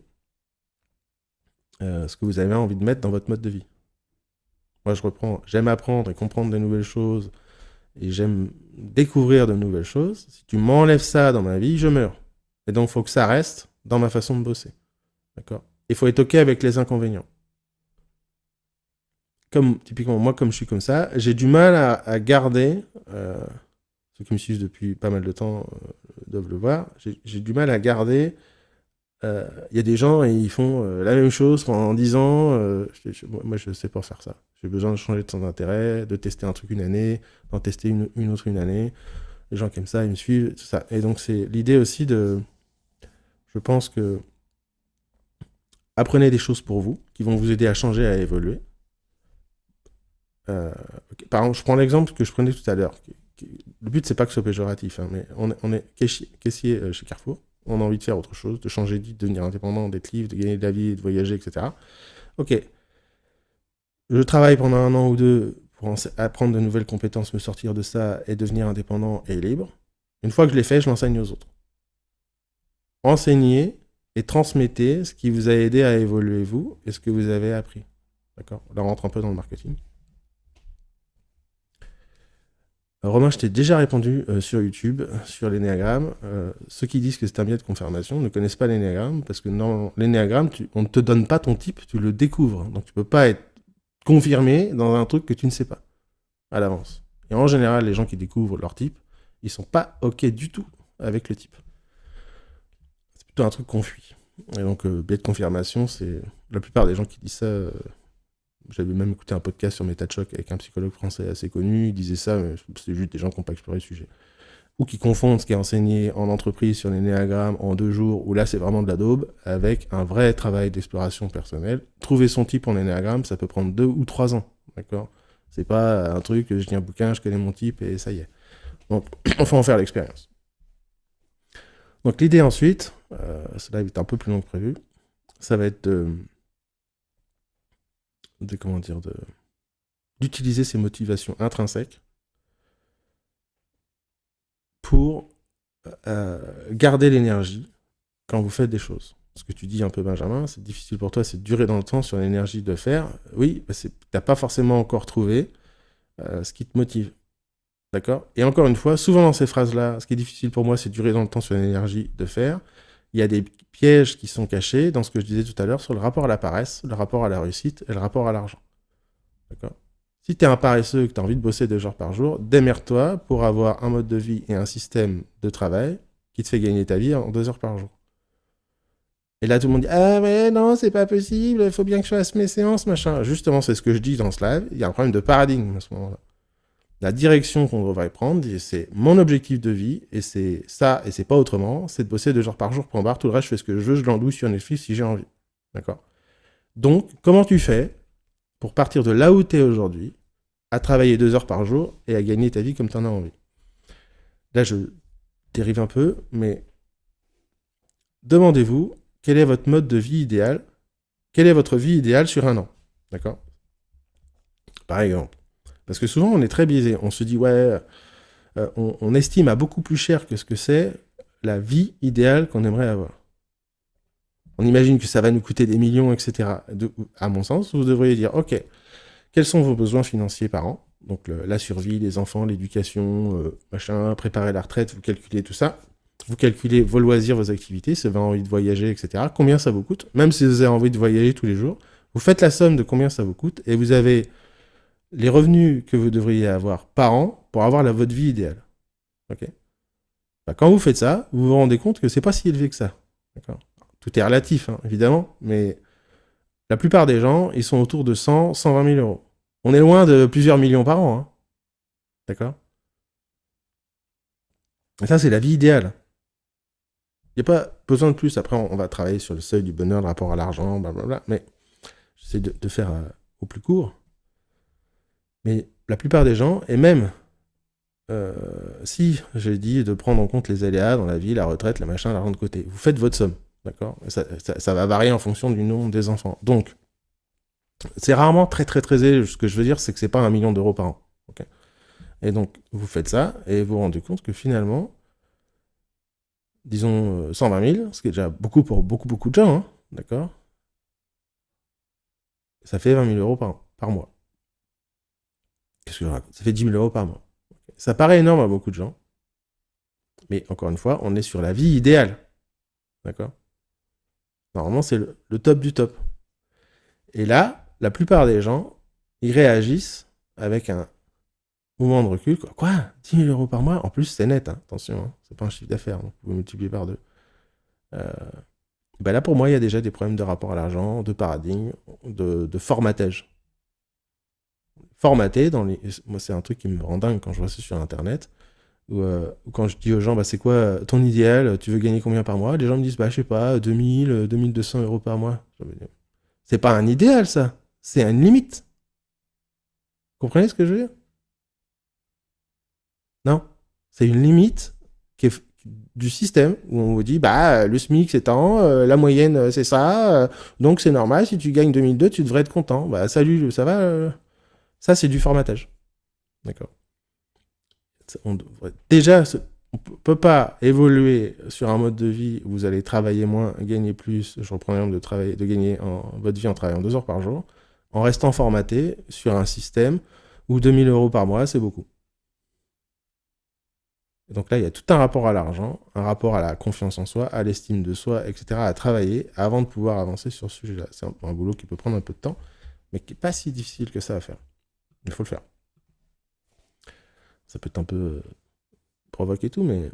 ce que vous avez envie de mettre dans votre mode de vie. Moi, j'aime apprendre et comprendre de nouvelles choses, et j'aime découvrir de nouvelles choses. Si tu m'enlèves ça dans ma vie, je meurs. Et donc, il faut que ça reste dans ma façon de bosser. D'accord ? Il faut être OK avec les inconvénients. Typiquement, moi, comme je suis comme ça, j'ai du mal à garder, ceux qui me suivent depuis pas mal de temps doivent le voir, j'ai du mal à garder. Il y a des gens, et ils font la même chose pendant 10 ans. Moi, je ne sais pas faire ça. J'ai besoin de changer de centre d'intérêt, de tester un truc une année, d'en tester une autre une année. Les gens qui aiment ça, ils me suivent, tout ça. Et donc, c'est l'idée aussi de... Je pense que... Apprenez des choses pour vous, qui vont vous aider à changer, à évoluer. Okay. Par exemple, je prends l'exemple que je prenais tout à l'heure. Le but, c'est pas que ce soit péjoratif, hein, mais on est caissier chez Carrefour. On a envie de faire autre chose, de changer de vie, de devenir indépendant, d'être libre, de gagner de la vie, de voyager, etc. Ok. Je travaille pendant 1 an ou 2 pour apprendre de nouvelles compétences, me sortir de ça et devenir indépendant et libre. Une fois que je l'ai fait, je l'enseigne aux autres. Enseignez et transmettez ce qui vous a aidé à évoluer vous et ce que vous avez appris. D'accord ? Là, on rentre un peu dans le marketing. Romain, je t'ai déjà répondu sur YouTube, sur l'énéagramme. Ceux qui disent que c'est un biais de confirmation ne connaissent pas l'énéagramme, parce que dans l'énéagramme, on ne te donne pas ton type, tu le découvres. Donc tu ne peux pas être confirmé dans un truc que tu ne sais pas à l'avance. Et en général, les gens qui découvrent leur type, ils ne sont pas OK du tout avec le type. C'est plutôt un truc qu'on fuit. Et donc, biais de confirmation, c'est la plupart des gens qui disent ça... J'avais même écouté un podcast sur MetaChoc avec un psychologue français assez connu. Il disait ça, mais c'est juste des gens qui n'ont pas exploré le sujet. Ou qui confondent ce qui est enseigné en entreprise sur l'énéagramme en 2 jours, où là c'est vraiment de la daube, avec un vrai travail d'exploration personnelle. Trouver son type en énéagramme, ça peut prendre 2 ou 3 ans. D'accord ? C'est pas un truc, je lis un bouquin, je connais mon type et ça y est. Donc, il faut en faire l'expérience. Donc, l'idée ensuite, cela est un peu plus long que prévu, ça va être d'utiliser ces motivations intrinsèques pour garder l'énergie quand vous faites des choses. Ce que tu dis un peu, Benjamin, c'est difficile pour toi, c'est de durer dans le temps sur l'énergie de faire. Oui, tu n'as pas forcément encore trouvé ce qui te motive. D'accord ? Et encore une fois, souvent dans ces phrases-là, ce qui est difficile pour moi, c'est de durer dans le temps sur l'énergie de faire. Il y a des pièges qui sont cachés dans ce que je disais tout à l'heure sur le rapport à la paresse, le rapport à la réussite et le rapport à l'argent. D'accord ? Si tu es un paresseux et que tu as envie de bosser 2 heures par jour, démerde-toi pour avoir un mode de vie et un système de travail qui te fait gagner ta vie en 2 heures par jour. Et là, tout le monde dit ah mais non, c'est pas possible, il faut bien que je fasse mes séances, machin. Justement, c'est ce que je dis dans ce live. Il y a un problème de paradigme à ce moment-là. La direction qu'on devrait prendre, c'est mon objectif de vie, et c'est ça, et c'est pas autrement, c'est de bosser 2 heures par jour, point barre. Tout le reste, je fais ce que je veux, je l'andouille sur Netflix si j'ai envie. D'accord? Donc, comment tu fais pour partir de là où tu es aujourd'hui, à travailler 2 heures par jour et à gagner ta vie comme tu en as envie? Là, je dérive un peu, mais demandez-vous quel est votre mode de vie idéal, quelle est votre vie idéale sur un an. D'accord? Par exemple. Parce que souvent, on est très biaisé. On se dit, ouais, on estime à beaucoup plus cher que ce que c'est la vie idéale qu'on aimerait avoir. On imagine que ça va nous coûter des millions, etc. À mon sens, vous devriez dire, ok, quels sont vos besoins financiers par an? Donc la survie, les enfants, l'éducation, machin, préparer la retraite, vous calculez tout ça. Vous calculez vos loisirs, vos activités, si vous avez envie de voyager, etc. Combien ça vous coûte? Même si vous avez envie de voyager tous les jours, vous faites la somme de combien ça vous coûte et vous avez les revenus que vous devriez avoir par an pour avoir votre vie idéale. Okay, bah, quand vous faites ça, vous vous rendez compte que c'est pas si élevé que ça. Tout est relatif, hein, évidemment, mais la plupart des gens, ils sont autour de 100, 120 000 euros. On est loin de plusieurs millions par an. Hein. D'accord? Et ça, c'est la vie idéale. Il n'y a pas besoin de plus. Après, on va travailler sur le seuil du bonheur, le rapport à l'argent, blablabla. Mais j'essaie de faire au plus court. Mais la plupart des gens, et même si j'ai dit de prendre en compte les aléas dans la vie, la retraite, la machin, l'argent de côté, vous faites votre somme. D'accord? Ça va varier en fonction du nombre des enfants. Donc, c'est rarement très très très élevé. Ce que je veux dire, c'est que c'est pas 1 million d'euros par an. Okay, et donc, vous faites ça et vous vous rendez compte que finalement, disons 120 000, ce qui est déjà beaucoup pour beaucoup de gens, hein, d'accord? Ça fait 20 000 euros par mois. Qu'est-ce que je raconte? Ça fait 10 000 euros par mois. Okay. Ça paraît énorme à beaucoup de gens, mais encore une fois, on est sur la vie idéale. D'accord? Normalement, c'est le top du top. Et là, la plupart des gens, ils réagissent avec un mouvement de recul. Quoi? 10 000 euros par mois? En plus, c'est net, hein. Attention, hein. C'est pas un chiffre d'affaires, donc vous multipliez par 2. Ben là, pour moi, il y a déjà des problèmes de rapport à l'argent, de paradigme, de formatage. Formaté, moi, c'est un truc qui me rend dingue quand je vois ça sur Internet. Ou quand je dis aux gens, bah, c'est quoi ton idéal? Tu veux gagner combien par mois? Les gens me disent, bah, je sais pas, 2000, 2200 euros par mois. C'est pas un idéal, ça. C'est une limite. Vous comprenez ce que je veux dire? Non. C'est une limite qui est du système où on vous dit, bah, le SMIC c'est tant, la moyenne c'est ça, donc c'est normal, si tu gagnes 2002, tu devrais être content. Bah, salut, ça va? Ça, c'est du formatage. D'accord. Déjà, on ne peut pas évoluer sur un mode de vie où vous allez travailler moins, gagner plus. Je reprends l'exemple de gagner votre vie en travaillant 2 heures par jour, en restant formaté sur un système où 2 000 euros par mois, c'est beaucoup. Et donc là, il y a tout un rapport à l'argent, un rapport à la confiance en soi, à l'estime de soi, etc., à travailler avant de pouvoir avancer sur ce sujet-là. C'est un boulot qui peut prendre un peu de temps, mais qui n'est pas si difficile que ça à faire. Il faut le faire. Ça peut être un peu provoque et tout, mais...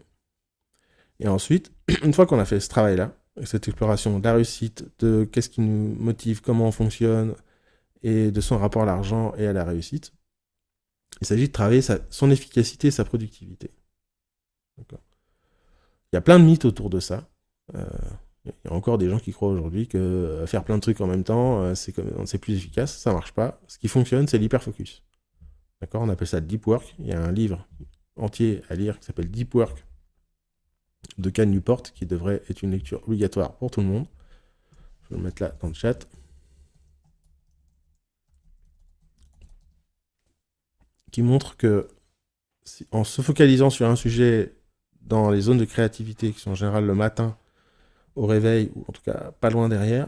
Et ensuite, une fois qu'on a fait ce travail-là, cette exploration de la réussite, de qu'est-ce qui nous motive, comment on fonctionne, et de son rapport à l'argent et à la réussite, il s'agit de travailler son efficacité et sa productivité. D'accord. Il y a plein de mythes autour de ça. Il y a encore des gens qui croient aujourd'hui que faire plein de trucs en même temps, c'est plus efficace. Ça marche pas. Ce qui fonctionne, c'est l'hyperfocus. D'accord? On appelle ça le deep work. Il y a un livre entier à lire qui s'appelle Deep Work de Cal Newport, qui devrait être une lecture obligatoire pour tout le monde. Je vais le mettre là dans le chat. Qui montre que en se focalisant sur un sujet dans les zones de créativité qui sont en général le matin au réveil, ou en tout cas pas loin derrière,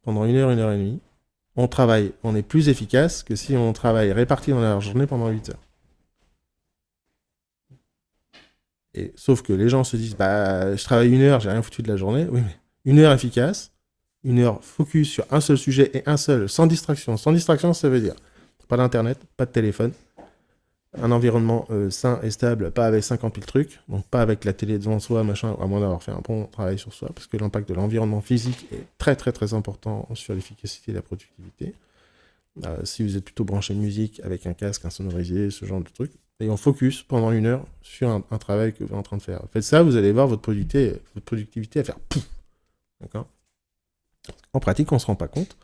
pendant 1 heure, 1 heure et demie, on est plus efficace que si on travaille réparti dans la journée pendant 8 heures. Et, sauf que les gens se disent, bah, je travaille 1 heure, j'ai rien foutu de la journée. Oui, mais 1 heure efficace, 1 heure focus sur un seul sujet et un seul, sans distraction. Sans distraction, ça veut dire Pas d'internet, pas de téléphone. Un environnement sain et stable, pas avec 50 000 trucs, donc pas avec la télé devant soi, machin, à moins d'avoir fait un bon travail sur soi, parce que l'impact de l'environnement physique est très très très important sur l'efficacité et la productivité. Si vous êtes plutôt branché musique avec un casque insonorisé, ce genre de truc, et on focus pendant 1 heure sur un travail que vous êtes en train de faire. Faites ça, vous allez voir votre productivité à faire pouf. D'accord. En pratique, on ne se rend pas compte,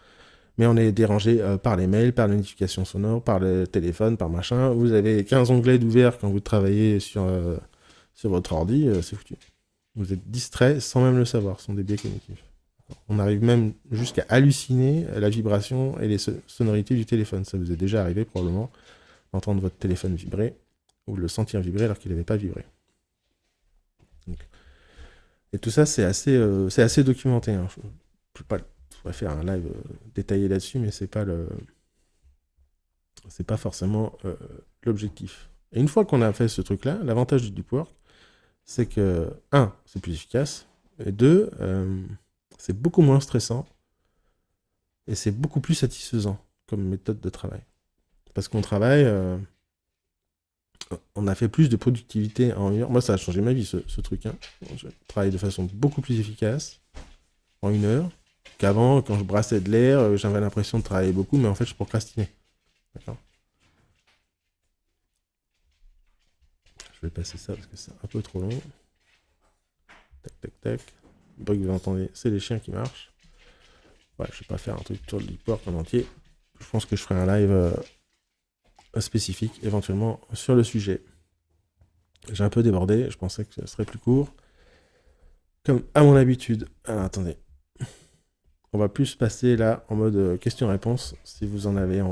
mais on est dérangé par les mails, par les notifications sonores, par le téléphone, par machin. Vous avez 15 onglets d'ouvert quand vous travaillez sur votre ordi, c'est foutu. Vous êtes distrait sans même le savoir, ce sont des biais cognitifs. On arrive même jusqu'à halluciner la vibration et les sonorités du téléphone. Ça vous est déjà arrivé probablement d'entendre votre téléphone vibrer ou le sentir vibrer alors qu'il n'avait pas vibré. Donc, et tout ça, c'est assez documenté. Hein. Je pourrais faire un live détaillé là-dessus, mais c'est pas forcément l'objectif. Et une fois qu'on a fait ce truc-là, l'avantage du deep work, c'est que, un, c'est plus efficace, et deux, c'est beaucoup moins stressant, et c'est beaucoup plus satisfaisant comme méthode de travail. Parce qu'on travaille, on a fait plus de productivité en 1 heure. Moi, ça a changé ma vie, ce truc. Hein. Je travaille de façon beaucoup plus efficace en 1 heure qu'avant, quand je brassais de l'air, j'avais l'impression de travailler beaucoup, mais en fait, je procrastinais. D'accord. Je vais passer ça parce que c'est un peu trop long. Tac, tac, tac. Le bug que vous entendez, c'est les chiens qui marchent. Ouais, je vais pas faire un truc sur le deep work en entier. Je pense que je ferai un live spécifique, éventuellement, sur le sujet. J'ai un peu débordé, je pensais que ce serait plus court. Comme à mon habitude. Alors, attendez. On va plus passer là en mode questions-réponses. Si vous en avez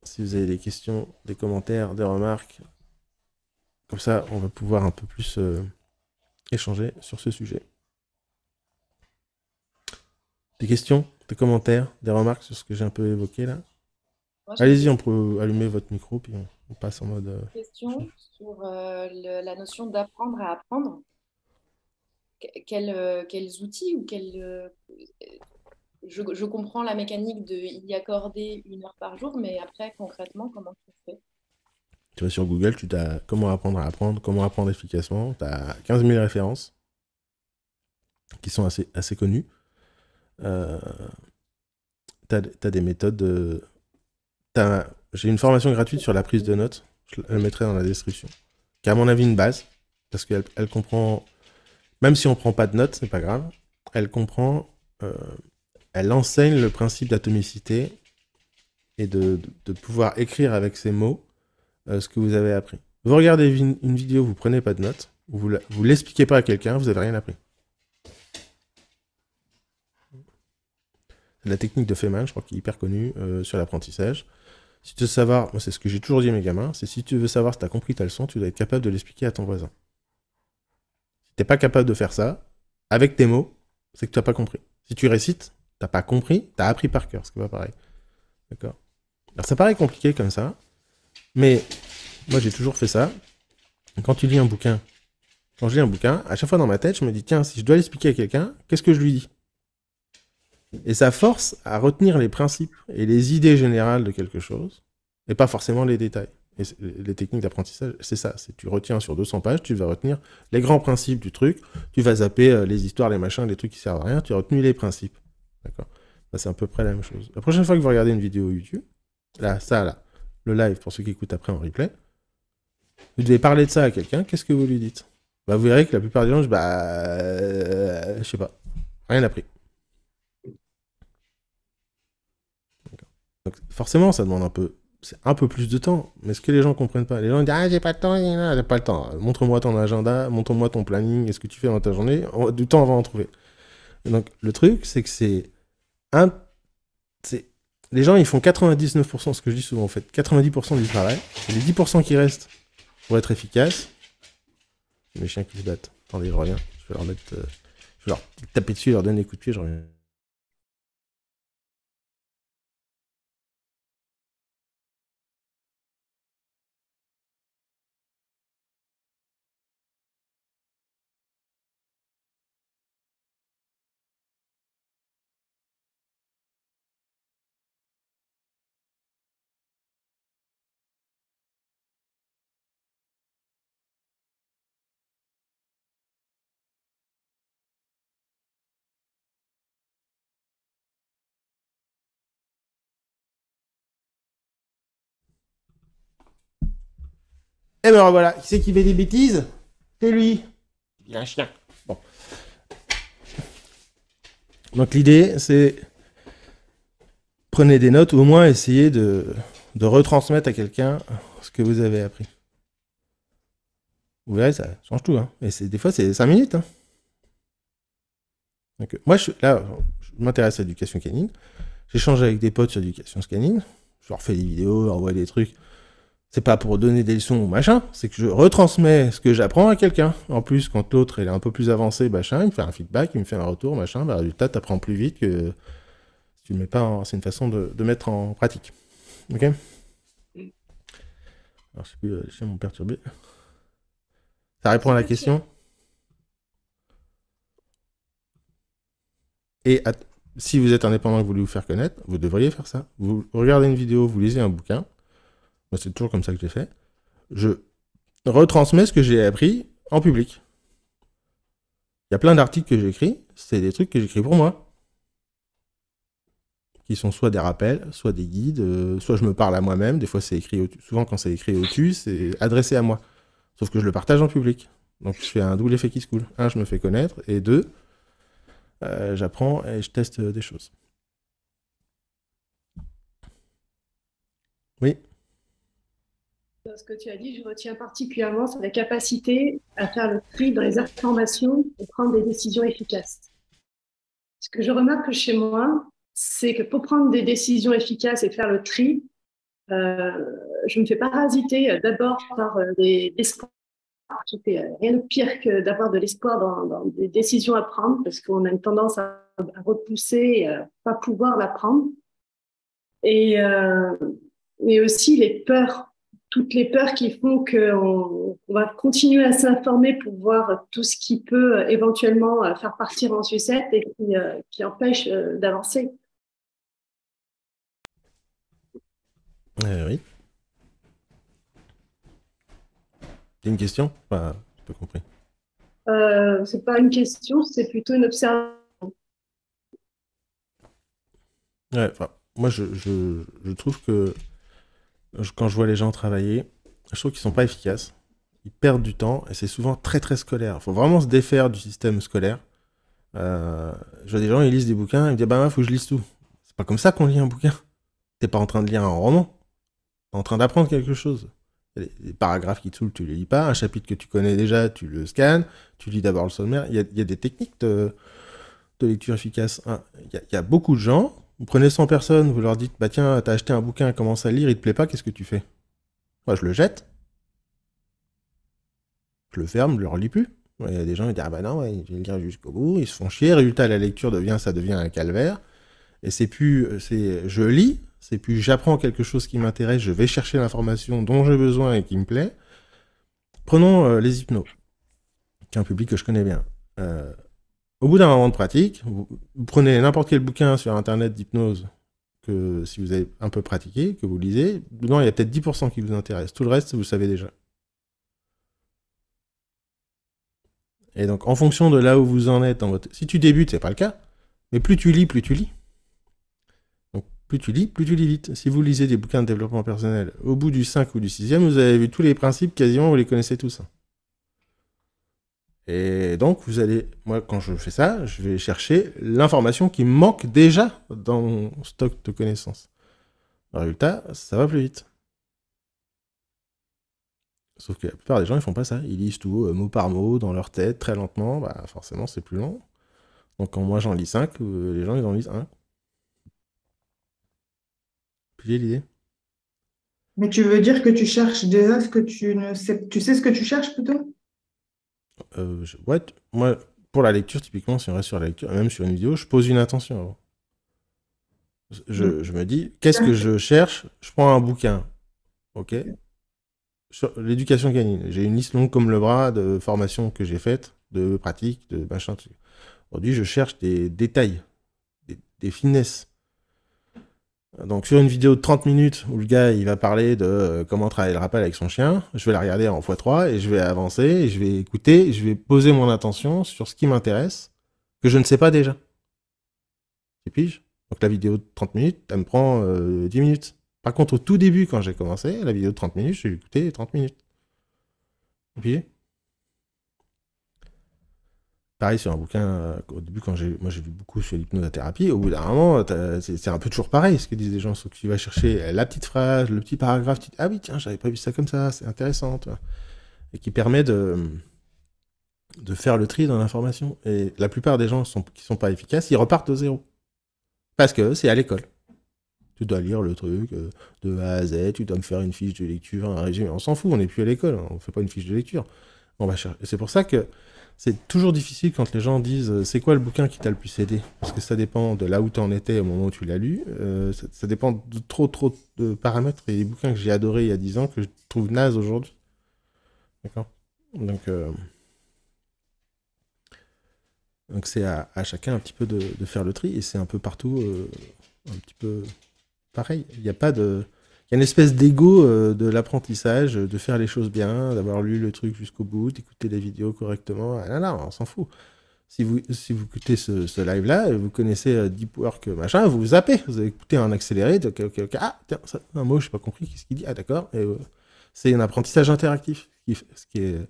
si vous avez des questions, des commentaires, des remarques. Comme ça, on va pouvoir un peu plus échanger sur ce sujet. Des questions, des commentaires, des remarques sur ce que j'ai un peu évoqué là. Allez-y, on peut allumer votre micro, puis on passe en mode... Question sur la notion d'apprendre à apprendre. Quels outils ou je comprends la mécanique de y accorder 1 heure par jour, mais après, concrètement, comment tu fais? Tu vas sur Google, tu as comment apprendre à apprendre, comment apprendre efficacement. Tu as 15 000 références qui sont assez connues. Tu as des méthodes. J'ai une formation gratuite sur la prise de notes. Je la mettrai dans la description. Qui est à mon avis une base. Parce qu'elle comprend. Même si on prend pas de notes, c'est pas grave. Elle comprend. Elle enseigne le principe d'atomicité et de pouvoir écrire avec ces mots ce que vous avez appris. Vous regardez une vidéo, vous prenez pas de notes, vous l'expliquez pas à quelqu'un, vous avez rien appris. C'est la technique de Feynman, je crois qu'il est hyper connue sur l'apprentissage. Si tu veux savoir, moi c'est ce que j'ai toujours dit à mes gamins, c'est si tu veux savoir si tu as compris ta leçon, tu dois être capable de l'expliquer à ton voisin. Si tu n'es pas capable de faire ça, avec tes mots, c'est que tu n'as pas compris. Si tu récites, tu n'as pas compris, tu as appris par cœur, ce qui va pareil. D'accord. Alors ça paraît compliqué comme ça, mais moi j'ai toujours fait ça. Quand tu lis un bouquin, quand je lis un bouquin, à chaque fois dans ma tête, je me dis, tiens, si je dois l'expliquer à quelqu'un, qu'est-ce que je lui dis? Et ça force à retenir les principes et les idées générales de quelque chose, et pas forcément les détails. Et les techniques d'apprentissage, c'est ça. Tu retiens sur 200 pages, tu vas retenir les grands principes du truc, tu vas zapper les histoires, les machins, les trucs qui servent à rien, tu as retenu les principes. D'accord. C'est à peu près la même chose. La prochaine fois que vous regardez une vidéo YouTube, là, le live, pour ceux qui écoutent après en replay, vous devez parler de ça à quelqu'un, qu'est-ce que vous lui dites? Bah, vous verrez que la plupart des gens, je sais pas, rien appris. Donc forcément, ça demande c'est un peu plus de temps. Mais ce que les gens comprennent pas, les gens disent, ah, j'ai pas de temps, j'ai pas le temps. Montre-moi ton agenda, montre-moi ton planning, est-ce que tu fais dans ta journée? Du temps, on va en trouver. Et donc le truc, c'est que les gens, ils font 99%, ce que je dis souvent en fait, 90% du travail. Et les 10% qui restent pour être efficaces, c'est mes chiens qui se battent. Attendez, je reviens. Je vais leur taper dessus, leur donner des coups de pied, je reviens. Et ben voilà, qui c'est qui fait des bêtises? C'est lui. Il a un chien. Bon. Donc l'idée, c'est prenez des notes ou au moins essayez de retransmettre à quelqu'un ce que vous avez appris. Vous verrez, ça change tout. Hein. Et des fois, c'est 5 minutes. Hein. Donc, moi, je m'intéresse à l'éducation canine. J'échange avec des potes sur l'éducation canine. Je leur fais des vidéos, je leur envoie des trucs. C'est pas pour donner des leçons ou machin, c'est que je retransmets ce que j'apprends à quelqu'un. En plus, quand l'autre est un peu plus avancé, machin, il me fait un feedback, il me fait un retour, machin, bah, résultat, t'apprends plus vite que si tu le mets pas en... C'est une façon de mettre en pratique. Ok? Alors, je sais plus, les chiens m'ont perturbé. Ça répond à la question? Et si vous êtes indépendant et que vous voulez vous faire connaître, vous devriez faire ça. Vous regardez une vidéo, vous lisez un bouquin. Moi, c'est toujours comme ça que j'ai fait. Je retransmets ce que j'ai appris en public. Il y a plein d'articles que j'écris, c'est des trucs que j'écris pour moi. Qui sont soit des rappels, soit des guides, soit je me parle à moi-même. Des fois, c'est écrit souvent quand c'est écrit au-dessus, c'est adressé à moi. Sauf que je le partage en public. Donc, je fais un double effet qui se coule. Un, je me fais connaître. Et deux, j'apprends et je teste des choses. Oui. Dans ce que tu as dit, je retiens particulièrement sur la capacité à faire le tri dans les informations et prendre des décisions efficaces. Ce que je remarque chez moi, c'est que pour prendre des décisions efficaces et faire le tri, je me fais parasiter d'abord par des espoirs. Je fais rien de pire que d'avoir de l'espoir dans des décisions à prendre parce qu'on a une tendance à repousser et à pas pouvoir la prendre. Et aussi les peurs. Toutes les peurs qui font qu'on va continuer à s'informer pour voir tout ce qui peut éventuellement faire partir en sucette et qui empêche d'avancer. Oui. C'est une question? Enfin, j'ai pas compris. C'est pas une question, c'est plutôt une observation. Ouais, enfin, moi, je trouve que quand je vois les gens travailler, je trouve qu'ils sont pas efficaces. Ils perdent du temps et c'est souvent très très scolaire. Il faut vraiment se défaire du système scolaire. Je vois des gens, ils lisent des bouquins, ils me disent bah il faut que je lise tout. C'est pas comme ça qu'on lit un bouquin. T'es pas en train de lire un roman. T'es en train d'apprendre quelque chose. Il y a des paragraphes qui te saoulent, tu les lis pas. Un chapitre que tu connais déjà, tu le scannes. Tu lis d'abord le sommaire. Il y a des techniques de lecture efficace. Il y a beaucoup de gens. Vous prenez 100 personnes, vous leur dites bah tiens, t'as acheté un bouquin, commence à lire, il te plaît pas, qu'est-ce que tu fais? Moi, je le jette. Je le ferme, je le relis plus. Il y a des gens qui disent ah bah non, ouais, je vais le lire jusqu'au bout, ils se font chier, résultat la lecture ça devient un calvaire. Et c'est plus je lis, c'est plus j'apprends quelque chose qui m'intéresse, je vais chercher l'information dont j'ai besoin et qui me plaît. Prenons les hypnos, qui est un public que je connais bien. Au bout d'un moment de pratique, vous prenez n'importe quel bouquin sur internet d'hypnose que si vous avez un peu pratiqué, que vous lisez, dedans il y a peut-être 10% qui vous intéresse. Tout le reste, vous le savez déjà. Et donc, en fonction de là où vous en êtes dans votre... Si tu débutes, c'est pas le cas. Mais plus tu lis, plus tu lis. Donc, plus tu lis vite. Si vous lisez des bouquins de développement personnel, au bout du 5 ou du 6e, vous avez vu tous les principes, quasiment, vous les connaissez tous. Et donc, vous allez... Moi, quand je fais ça, je vais chercher l'information qui me manque déjà dans mon stock de connaissances. Le résultat, ça va plus vite. Sauf que la plupart des gens, ils font pas ça. Ils lisent tout mot par mot, dans leur tête, très lentement. Bah, forcément, c'est plus long. Donc, quand moi, j'en lis 5, les gens, ils en lisent 1. Puis j'ai l'idée. Mais tu veux dire que tu cherches déjà ce que tu ne sais... Tu sais ce que tu cherches plutôt? Ouais, moi, pour la lecture, typiquement, si on reste sur la lecture, même sur une vidéo, je pose une intention avant. Je me dis, qu'est-ce que je cherche? Je prends un bouquin. Ok? Sur l'éducation canine. J'ai une liste longue comme le bras de formations que j'ai faites, de pratiques, de machin. Aujourd'hui, je cherche des détails, des finesses. Donc, sur une vidéo de 30 minutes où le gars il va parler de comment travailler le rappel avec son chien, je vais la regarder en x3 et je vais avancer, et je vais écouter, et je vais poser mon attention sur ce qui m'intéresse, que je ne sais pas déjà. Tu piges? Donc, la vidéo de 30 minutes, elle me prend 10 minutes. Par contre, au tout début, quand j'ai commencé, la vidéo de 30 minutes, je l'ai écoutée 30 minutes. Copier. Pareil sur un bouquin, au début, moi j'ai lu beaucoup sur l'hypnothérapie, au bout d'un moment, c'est un peu toujours pareil, ce que disent les gens, sauf que tu vas chercher la petite phrase, le petit paragraphe, tu dis, ah oui, tiens, j'avais pas vu ça comme ça, c'est intéressant, tu vois. Et qui permet de faire le tri dans l'information. Et la plupart des gens qui sont pas efficaces, ils repartent de zéro. Parce que c'est à l'école. Tu dois lire le truc de A à Z, tu dois me faire une fiche de lecture, un résumé. On s'en fout, on n'est plus à l'école, on fait pas une fiche de lecture. On va chercher. Et c'est pour ça que c'est toujours difficile quand les gens disent c'est quoi le bouquin qui t'a le plus aidé? Parce que ça dépend de là où tu en étais au moment où tu l'as lu. Ça dépend de trop de paramètres. Et les bouquins que j'ai adorés il y a 10 ans que je trouve nazes aujourd'hui. D'accord? Donc c'est à chacun un petit peu de faire le tri. Et c'est un peu partout un petit peu pareil. Il y a pas de... Il y a une espèce d'ego de l'apprentissage, de faire les choses bien, d'avoir lu le truc jusqu'au bout, d'écouter les vidéos correctement. Ah, non, on s'en fout. Si vous écoutez ce live-là, vous connaissez Deep Work, machin, vous zappez. Vous avez écouté en accéléré. Ok. Ah, tiens, ça, un mot, je n'ai pas compris. Qu'est-ce qu'il dit? Ah, d'accord. C'est un apprentissage interactif. Ce qui est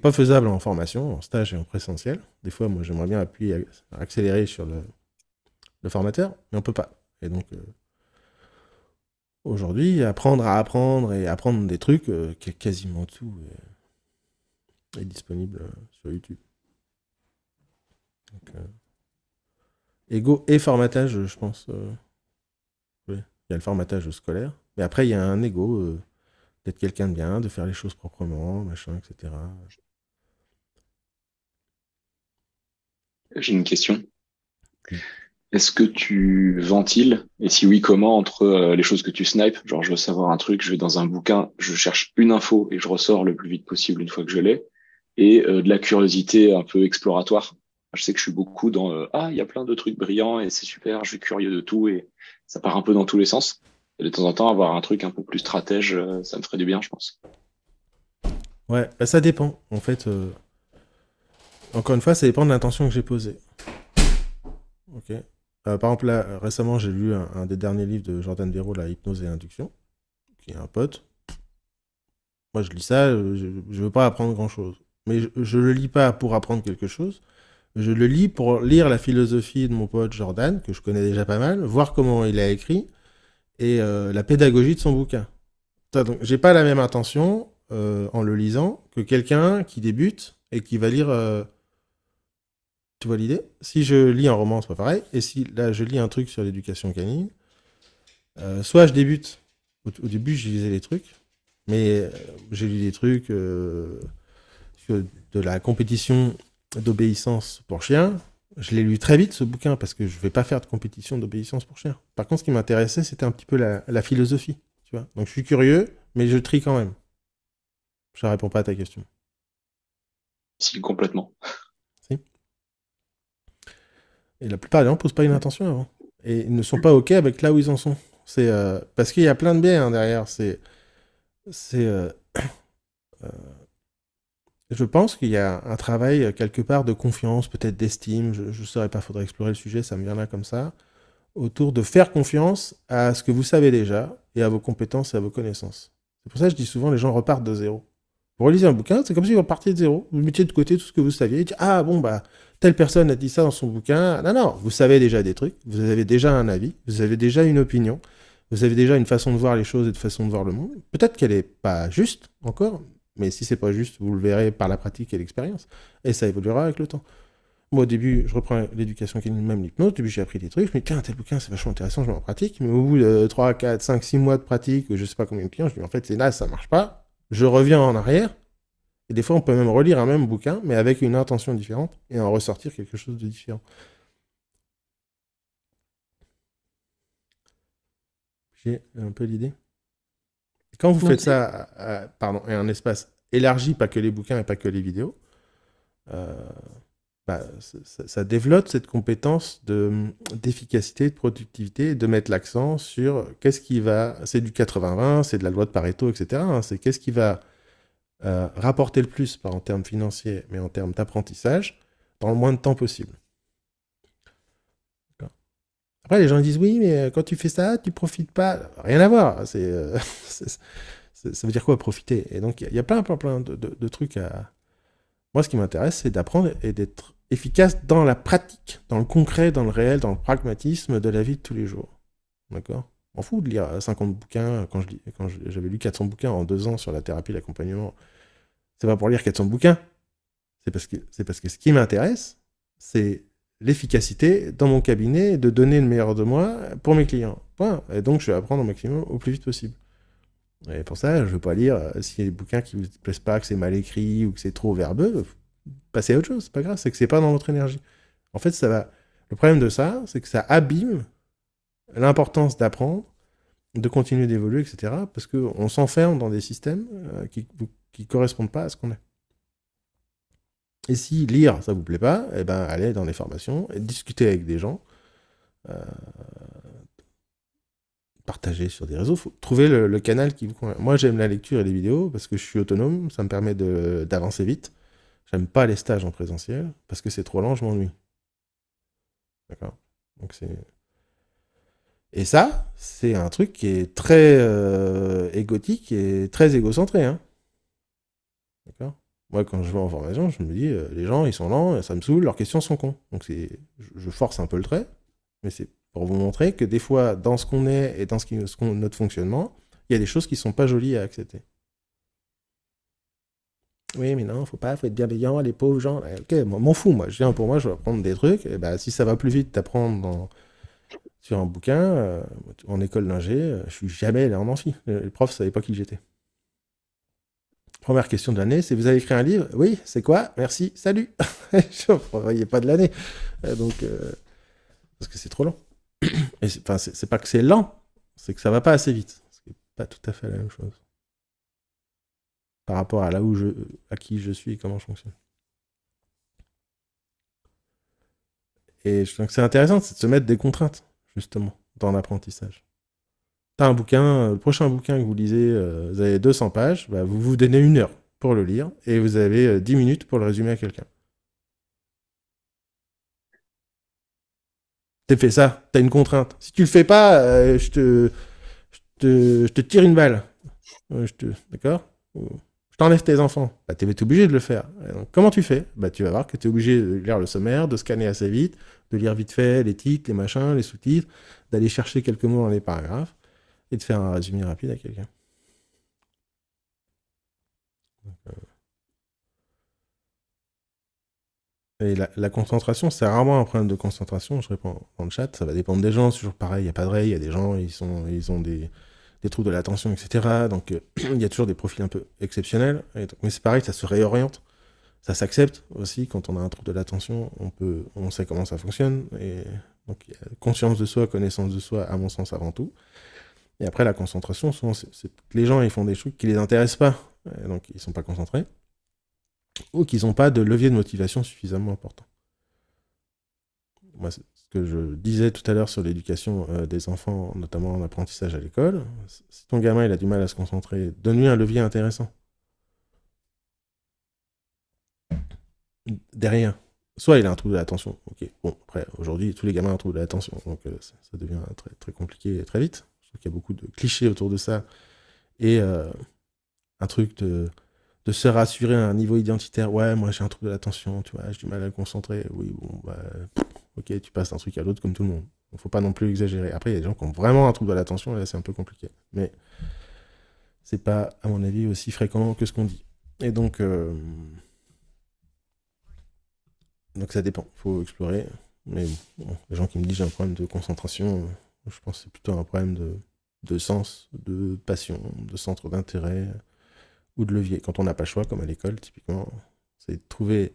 pas faisable en formation, en stage et en présentiel. Des fois, moi, j'aimerais bien appuyer, accélérer sur le formateur, mais on peut pas. Et donc... aujourd'hui, apprendre à apprendre et apprendre des trucs, quasiment tout est disponible sur YouTube. Donc, ego et formatage, je pense. Oui. Il y a le formatage scolaire, mais après, il y a un ego d'être quelqu'un de bien, de faire les choses proprement, machin, etc. J'ai une question. Est-ce que tu ventiles? Et si oui, comment entre les choses que tu snipes? Genre, je veux savoir un truc, je vais dans un bouquin, je cherche une info et je ressors le plus vite possible une fois que je l'ai. Et de la curiosité un peu exploratoire. Je sais que je suis beaucoup dans ah, il y a plein de trucs brillants et c'est super, je suis curieux de tout et ça part un peu dans tous les sens. Et de temps en temps, avoir un truc un peu plus stratège, ça me ferait du bien, je pense. Ouais, bah ça dépend. En fait, encore une fois, ça dépend de l'intention que j'ai posée. Ok. Par exemple, là, récemment, j'ai lu un des derniers livres de Jordan Véro, la Hypnose et Induction, qui est un pote. Moi, je lis ça, je veux pas apprendre grand-chose. Mais je le lis pas pour apprendre quelque chose. Je le lis pour lire la philosophie de mon pote Jordan, que je connais déjà pas mal, voir comment il a écrit, et la pédagogie de son bouquin. Donc, j'ai pas la même intention en le lisant que quelqu'un qui débute et qui va lire... tu vois l'idée? Si je lis un roman, c'est pas pareil. Et si là, je lis un truc sur l'éducation canine, soit je débute. Au début, je lisais les trucs, mais j'ai lu des trucs de la compétition d'obéissance pour chiens. Je l'ai lu très vite, ce bouquin, parce que je vais pas faire de compétition d'obéissance pour chiens. Par contre, ce qui m'intéressait, c'était un petit peu la philosophie. Tu vois. Donc, je suis curieux, mais je trie quand même. Je réponds pas à ta question. Si, complètement. Si. Et la plupart des gens ne posent pas une intention avant. Et ils ne sont pas OK avec là où ils en sont. C'est parce qu'il y a plein de biais derrière. Je pense qu'il y a un travail quelque part de confiance, peut-être d'estime, je ne saurais pas, il faudrait explorer le sujet, ça me vient là comme ça, autour de faire confiance à ce que vous savez déjà et à vos compétences et à vos connaissances. C'est pour ça que je dis souvent, les gens repartent de zéro. Vous relisez un bouquin, c'est comme si vous repartiez de zéro, vous mettiez de côté tout ce que vous saviez, et dites, ah bon, bah, telle personne a dit ça dans son bouquin. Non, vous savez déjà des trucs, vous avez déjà un avis, vous avez déjà une opinion, vous avez déjà une façon de voir les choses et de façon de voir le monde. Peut-être qu'elle n'est pas juste encore, mais si c'est pas juste, vous le verrez par la pratique et l'expérience. Et ça évoluera avec le temps. Moi, au début, je reprends l'éducation canine, même l'hypnose. Au début, j'ai appris des trucs. Je me dis, tiens, tel bouquin, c'est vachement intéressant, je mets en pratique. Mais au bout de 3, 4, 5, 6 mois de pratique, je sais pas combien de clients, je dis, en fait, c'est là, ça marche pas. Je reviens en arrière. Et des fois, on peut même relire un même bouquin, mais avec une intention différente et en ressortir quelque chose de différent. J'ai un peu l'idée. Quand vous faites ça à un espace élargi, pas que les bouquins et pas que les vidéos, ça développe cette compétence d'efficacité, de productivité, et de mettre l'accent sur qu'est-ce qui va... C'est du 80-20, c'est de la loi de Pareto, etc. C'est qu'est-ce qui va rapporter le plus, pas en termes financiers, mais en termes d'apprentissage, dans le moins de temps possible. Après, les gens disent, oui, mais quand tu fais ça, tu profites pas. Rien à voir. Ça veut dire quoi, profiter? Et donc, il y a plein de trucs à... Moi, ce qui m'intéresse, c'est d'apprendre et d'être efficace dans la pratique, dans le concret, dans le réel, dans le pragmatisme de la vie de tous les jours. D'accord? On m'en fout de lire 50 bouquins. Quand j'avais lu 400 bouquins en 2 ans sur la thérapie, l'accompagnement, c'est pas pour lire 400 bouquins. C'est parce que ce qui m'intéresse, c'est l'efficacité dans mon cabinet de donner le meilleur de moi pour mes clients. Point. Et donc, je vais apprendre au maximum, au plus vite possible. Et pour ça, je ne veux pas lire s'il y a des bouquins qui ne vous plaisent pas, que c'est mal écrit ou que c'est trop verbeux, passez à autre chose. C'est pas grave, c'est que c'est pas dans votre énergie. En fait, ça va. Le problème de ça, c'est que ça abîme l'importance d'apprendre, de continuer d'évoluer, etc. Parce qu'on s'enferme dans des systèmes qui ne correspondent pas à ce qu'on est. Et si lire, ça vous plaît pas, eh ben, allez dans des formations, et discuter avec des gens, partager sur des réseaux, faut trouver le canal qui vous convient. Moi, j'aime la lecture et les vidéos parce que je suis autonome, ça me permet d'avancer vite. J'aime pas les stages en présentiel parce que c'est trop lent, je m'ennuie. D'accord? Donc et ça, c'est un truc qui est très égotique et très égocentré. Hein. D'accord? Moi, quand je vais en formation, je me dis, les gens, ils sont lents, ça me saoule, leurs questions sont cons. Donc je force un peu le trait, mais c'est pour vous montrer que des fois, dans ce qu'on est et dans notre fonctionnement, il y a des choses qui ne sont pas jolies à accepter. Oui, mais non, faut être bienveillant, les pauvres gens. Ok, moi, m'en fous, moi. Je viens pour moi, je vais apprendre des trucs. Et ben, si ça va plus vite d'apprendre sur un bouquin, en école d'ingé, je suis jamais allé en amphi. Le prof ne savait pas qui j'étais. Première question de l'année, c'est vous avez écrit un livre? Oui, c'est quoi? Merci, salut. Je ne prévoyais pas de l'année. Donc, parce que c'est trop lent. Et c'est pas que c'est lent, c'est que ça va pas assez vite. C'est pas tout à fait la même chose. Par rapport à à qui je suis et comment je fonctionne. Et je trouve que c'est intéressant, c'est de se mettre des contraintes, justement, dans l'apprentissage. T'as un bouquin, le prochain bouquin que vous lisez, vous avez 200 pages, bah, vous vous donnez 1 heure pour le lire, et vous avez 10 minutes pour le résumer à quelqu'un. T'as fait ça, t'as une contrainte. Si tu le fais pas, je te tire une balle. D'accord? Je t'enlève tes enfants. Bah, t'es obligé de le faire. Donc, comment tu fais? Bah, tu vas voir que t'es obligé de lire le sommaire, de scanner assez vite, de lire vite fait les titres, les machins, les sous-titres, d'aller chercher quelques mots dans les paragraphes, et de faire un résumé rapide à quelqu'un. Et la concentration, c'est rarement un problème de concentration. Je réponds dans le chat, ça va dépendre des gens. C'est toujours pareil, il n'y a pas de règle. Il y a des gens, ils ont des troubles de l'attention, etc. Donc, il y a toujours des profils un peu exceptionnels. Mais c'est pareil, ça se réoriente. Ça s'accepte aussi. Quand on a un trouble de l'attention, on sait comment ça fonctionne. Et donc, il y a conscience de soi, connaissance de soi, à mon sens, avant tout. Et après, la concentration, souvent, les gens, ils font des trucs qui les intéressent pas. Et donc, ils sont pas concentrés. Ou qu'ils n'ont pas de levier de motivation suffisamment important. Moi, c'est ce que je disais tout à l'heure sur l'éducation des enfants, notamment en apprentissage à l'école. Si ton gamin il a du mal à se concentrer, donne-lui un levier intéressant. Derrière. Soit il a un trouble de l'attention. Ok. Bon, après, aujourd'hui, tous les gamins ont un trouble de l'attention. Donc, ça devient très, très compliqué très vite. Je trouve qu'il y a beaucoup de clichés autour de ça. Et un truc de se rassurer à un niveau identitaire. Ouais, moi j'ai un trouble de l'attention, tu vois, j'ai du mal à me concentrer. Oui, bon, bah, ok, tu passes d'un truc à l'autre comme tout le monde. Il ne faut pas non plus exagérer. Après, il y a des gens qui ont vraiment un trouble de l'attention, et là c'est un peu compliqué. Mais c'est pas, à mon avis, aussi fréquent que ce qu'on dit. Et donc ça dépend, il faut explorer. Mais bon, les gens qui me disent j'ai un problème de concentration, je pense que c'est plutôt un problème de sens, de passion, de centre d'intérêt, ou de levier. Quand on n'a pas le choix, comme à l'école, typiquement, c'est de trouver...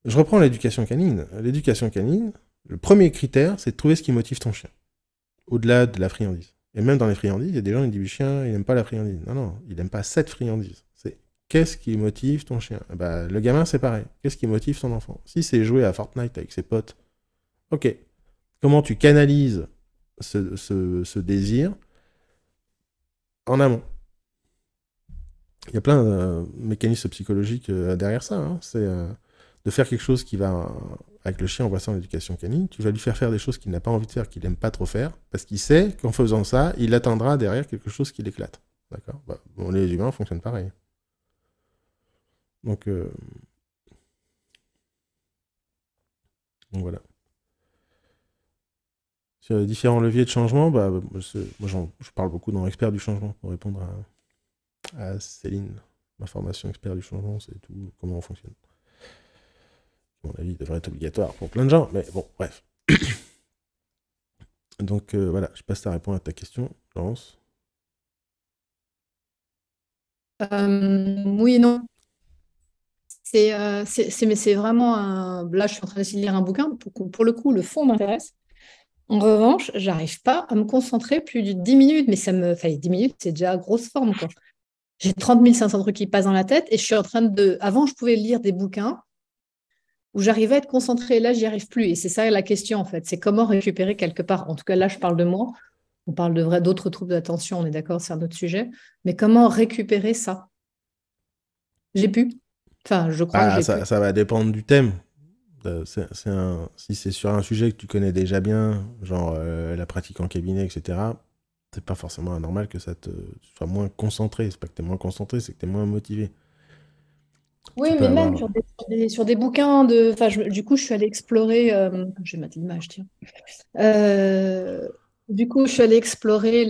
Je reprends l'éducation canine. L'éducation canine, le premier critère, c'est de trouver ce qui motive ton chien. Au-delà de la friandise. Et même dans les friandises, il y a des gens qui disent, le chien, il n'aime pas la friandise. Non, il n'aime pas cette friandise. C'est qu'est-ce qui motive ton chien? Bah, le gamin, c'est pareil. Qu'est-ce qui motive son enfant? Si c'est jouer à Fortnite avec ses potes, ok. Comment tu canalises ce désir en amont? Il y a plein de mécanismes psychologiques derrière ça. Hein. C'est de faire quelque chose qui va... Avec le chien, on voit ça en éducation canine. Tu vas lui faire des choses qu'il n'a pas envie de faire, qu'il n'aime pas trop faire, parce qu'il sait qu'en faisant ça, il atteindra derrière quelque chose qui l'éclate. D'accord? Bah, bon, les humains fonctionnent pareil. Donc, voilà. Sur les différents leviers de changement, bah, je parle beaucoup dans Expert du changement pour répondre à Céline. Ma formation Expert du changement, c'est tout, comment on fonctionne. À mon avis, il devrait être obligatoire pour plein de gens, mais bon, bref. Donc voilà, je passe à répondre à ta question, Laurence. Oui et non. Mais c'est vraiment un. Là, je suis en train d'essayer de lire un bouquin. Pour le coup, le fond m'intéresse. En revanche, j'arrive pas à me concentrer plus de 10 minutes, mais enfin, 10 minutes, c'est déjà grosse forme, quoi. J'ai 30 500 trucs qui passent dans la tête et je suis en train de. Avant, je pouvais lire des bouquins où j'arrivais à être concentrée. Là, j'y arrive plus. Et c'est ça la question, en fait. C'est comment récupérer quelque part. En tout cas, là, je parle de moi. On parle d'autres troubles d'attention, on est d'accord, c'est un autre sujet. Mais comment récupérer ça? J'ai pu. Enfin, je crois que j'ai pu. Ça va dépendre du thème. Si c'est sur un sujet que tu connais déjà bien, genre la pratique en cabinet, etc., c'est pas forcément anormal que ça te soit moins concentré. C'est pas que tu es moins concentré, c'est que tu es moins motivé. Oui, Tu peux mais même avoir... sur des bouquins de. Enfin, du coup, je suis allée explorer. Je vais mettre l'image, tiens. Du coup, je suis allée explorer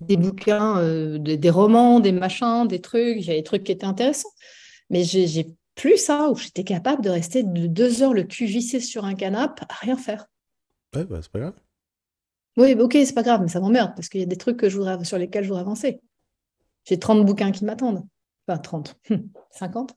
des bouquins, des romans, des machins, des trucs. Il y a des trucs qui étaient intéressants. Mais j'ai plus ça, où j'étais capable de rester de 2 heures le cul vissé sur un canapé à rien faire. Ouais, bah, c'est pas grave. Oui, ok, c'est pas grave, mais ça m'emmerde parce qu'il y a des trucs sur lesquels je voudrais avancer. J'ai 30 bouquins qui m'attendent. Enfin, 30, 50.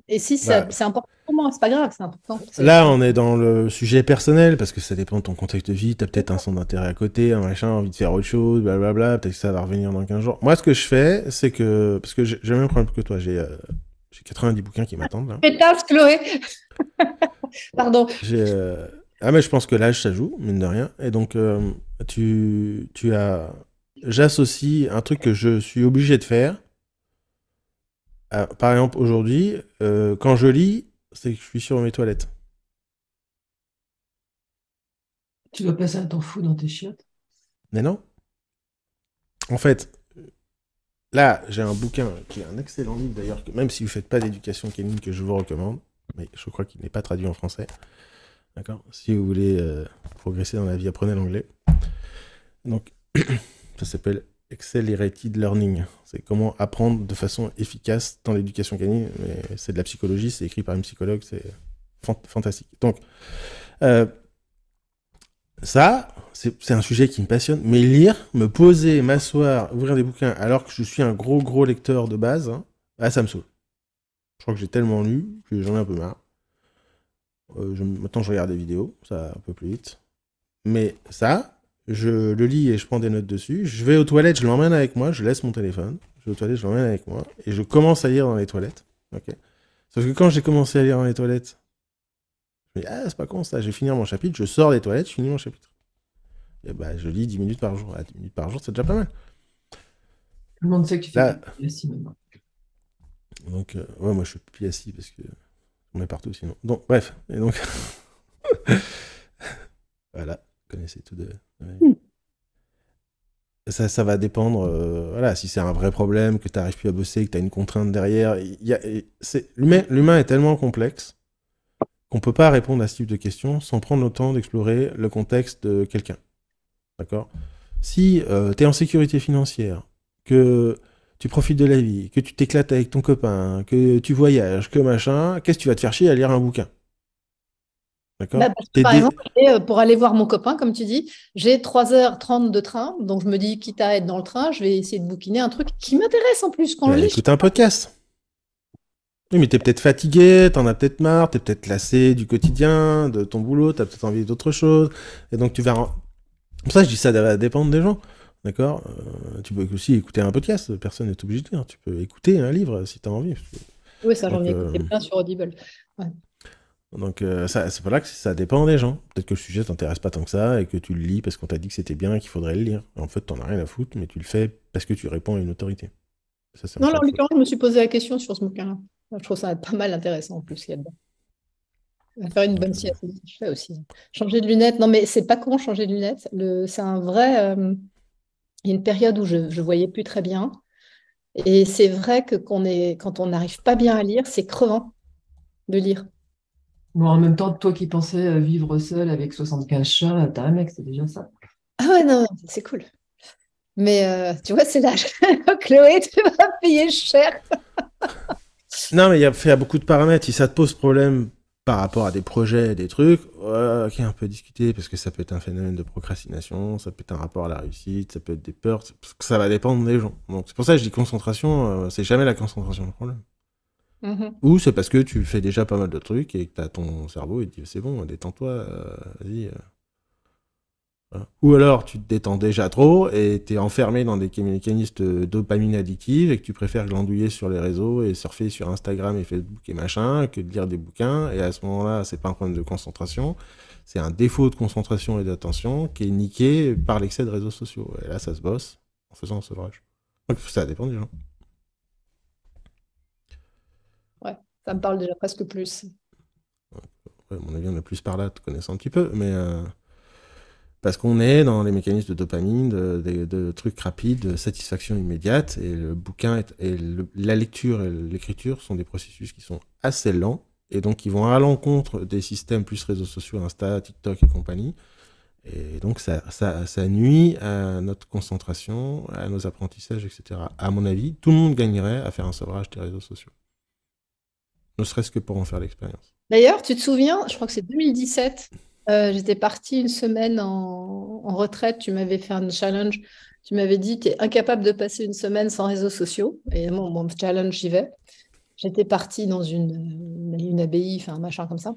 Et si Bah, c'est important pour moi, c'est pas grave, c'est important. là, on est dans le sujet personnel, parce que ça dépend de ton contexte de vie. T'as peut-être un centre d'intérêt à côté, un machin, envie de faire autre chose, blablabla. Peut-être que ça va revenir dans 15 jours. Moi, ce que je fais, c'est que... Parce que j'ai le même problème que toi. J'ai 90 bouquins qui m'attendent, là. Pétasse, Chloé. Pardon. Ah, mais je pense que l'âge, ça joue, mine de rien. Et donc, tu as... J'associe un truc que je suis obligé de faire. Par exemple, aujourd'hui, quand je lis, c'est que je suis sur mes toilettes. Tu dois passer un temps fou dans tes chiottes. Mais non. En fait, là, j'ai un bouquin qui est un excellent livre d'ailleurs, même si vous ne faites pas d'éducation canine, que je vous recommande, mais je crois qu'il n'est pas traduit en français. D'accord? Si vous voulez progresser dans la vie, apprenez l'anglais. Donc, ça s'appelle Accelerated Learning. C'est comment apprendre de façon efficace dans l'éducation canine. Mais c'est de la psychologie, c'est écrit par une psychologue, c'est fantastique. Donc, ça, c'est un sujet qui me passionne. Mais lire, me poser, m'asseoir, ouvrir des bouquins, alors que je suis un gros lecteur de base, hein, ça me saoule. Je crois que j'ai tellement lu que j'en ai un peu marre. Maintenant, je regarde des vidéos, ça va un peu plus vite. Mais ça, je le lis et je prends des notes dessus. Je vais aux toilettes, je l'emmène avec moi, je laisse mon téléphone. Je vais aux toilettes, je l'emmène avec moi. Et je commence à lire dans les toilettes. Okay. Sauf que quand j'ai commencé à lire dans les toilettes, je me dis, c'est pas con ça, je vais finir mon chapitre, je sors des toilettes, je finis mon chapitre. Et bah, je lis 10 minutes par jour. 10 minutes par jour, c'est déjà pas mal. Tout le monde sait que tu fais Là, assis maintenant. Donc, ouais, moi je suis pied assis parce que on est partout sinon. Donc, bref. Et donc, voilà, vous connaissez tout de. Ouais. Ça va dépendre, voilà, si c'est un vrai problème, que tu n'arrives plus à bosser, que tu as une contrainte derrière. L'humain est tellement complexe qu'on ne peut pas répondre à ce type de questions sans prendre le temps d'explorer le contexte de quelqu'un. D'accord? Si tu es en sécurité financière, que tu profites de la vie, que tu t'éclates avec ton copain, que tu voyages, que machin, qu'est-ce que tu vas te faire chier à lire un bouquin? D'accord? Parce que, par exemple, pour aller voir mon copain, comme tu dis, j'ai 3h30 de train, donc je me dis, quitte à être dans le train, je vais essayer de bouquiner un truc qui m'intéresse en plus quand je lis. Écoute un podcast. Oui, mais t'es peut-être fatigué, t'en as peut-être marre, t'es peut-être lassé du quotidien, de ton boulot, t'as peut-être envie d'autre chose, et donc tu vas... Pour ça, je dis ça va dépendre des gens, d'accord? Tu peux aussi écouter un podcast, personne n'est obligé de lire, tu peux écouter un livre si t'as envie. Oui, ça, j'en ai écouté plein sur Audible. Ouais. Donc, c'est pas là que ça dépend des gens. Peut-être que le sujet t'intéresse pas tant que ça, et que tu le lis parce qu'on t'a dit que c'était bien et qu'il faudrait le lire. En fait, t'en as rien à foutre, mais tu le fais parce que tu réponds à une autorité. Ça, non, alors, en l'occurrence, je me suis posé la question sur ce bouquin-là. Je trouve ça pas mal intéressant en plus qu'il y a dedans. On va faire une bonne sieste. Je fais aussi. Changer de lunettes. Non, mais c'est pas con, changer de lunettes. C'est un vrai. Il y a une période où je ne voyais plus très bien. Et c'est vrai que quand on n'arrive pas bien à lire, c'est crevant de lire. Bon, en même temps, toi qui pensais vivre seul avec 75 chats, t'as un mec, c'est déjà ça. Ah ouais, non, c'est cool. Mais tu vois, c'est l'âge. Chloé, tu vas payer cher. Non, mais il y a beaucoup de paramètres. Si ça te pose problème par rapport à des projets, des trucs, ok, on peut discuter parce que ça peut être un phénomène de procrastination, ça peut être un rapport à la réussite, ça peut être des peurs, parce que ça va dépendre des gens. Donc c'est pour ça que je dis concentration, c'est jamais la concentration le problème. Ou c'est parce que tu fais déjà pas mal de trucs et que t'as ton cerveau et te dit c'est bon, détends-toi, vas-y. Voilà. Ou alors tu te détends déjà trop et t'es enfermé dans des mécanismes de dopamine addictive et que tu préfères glandouiller sur les réseaux et surfer sur Instagram et Facebook et machin que de lire des bouquins. Et à ce moment-là, c'est pas un problème de concentration, c'est un défaut de concentration et d'attention qui est niqué par l'excès de réseaux sociaux. Et là, ça se bosse en faisant un sevrage. Donc ça dépend des gens. Ouais, ça me parle déjà presque plus. Ouais, à mon avis, on est plus par là, te connaissant un petit peu, mais... Parce qu'on est dans les mécanismes de dopamine, de trucs rapides, de satisfaction immédiate, et le bouquin la lecture et l'écriture sont des processus qui sont assez lents, et donc qui vont à l'encontre des systèmes plus réseaux sociaux, Insta, TikTok et compagnie. Et donc ça nuit à notre concentration, à nos apprentissages, etc. À mon avis, tout le monde gagnerait à faire un sevrage des réseaux sociaux. Ne serait-ce que pour en faire l'expérience. D'ailleurs, tu te souviens, je crois que c'est 2017, j'étais partie une semaine en retraite, tu m'avais fait un challenge, tu m'avais dit, tu es incapable de passer une semaine sans réseaux sociaux. Et mon challenge, j'y vais. J'étais partie dans une abbaye, enfin un machin comme ça.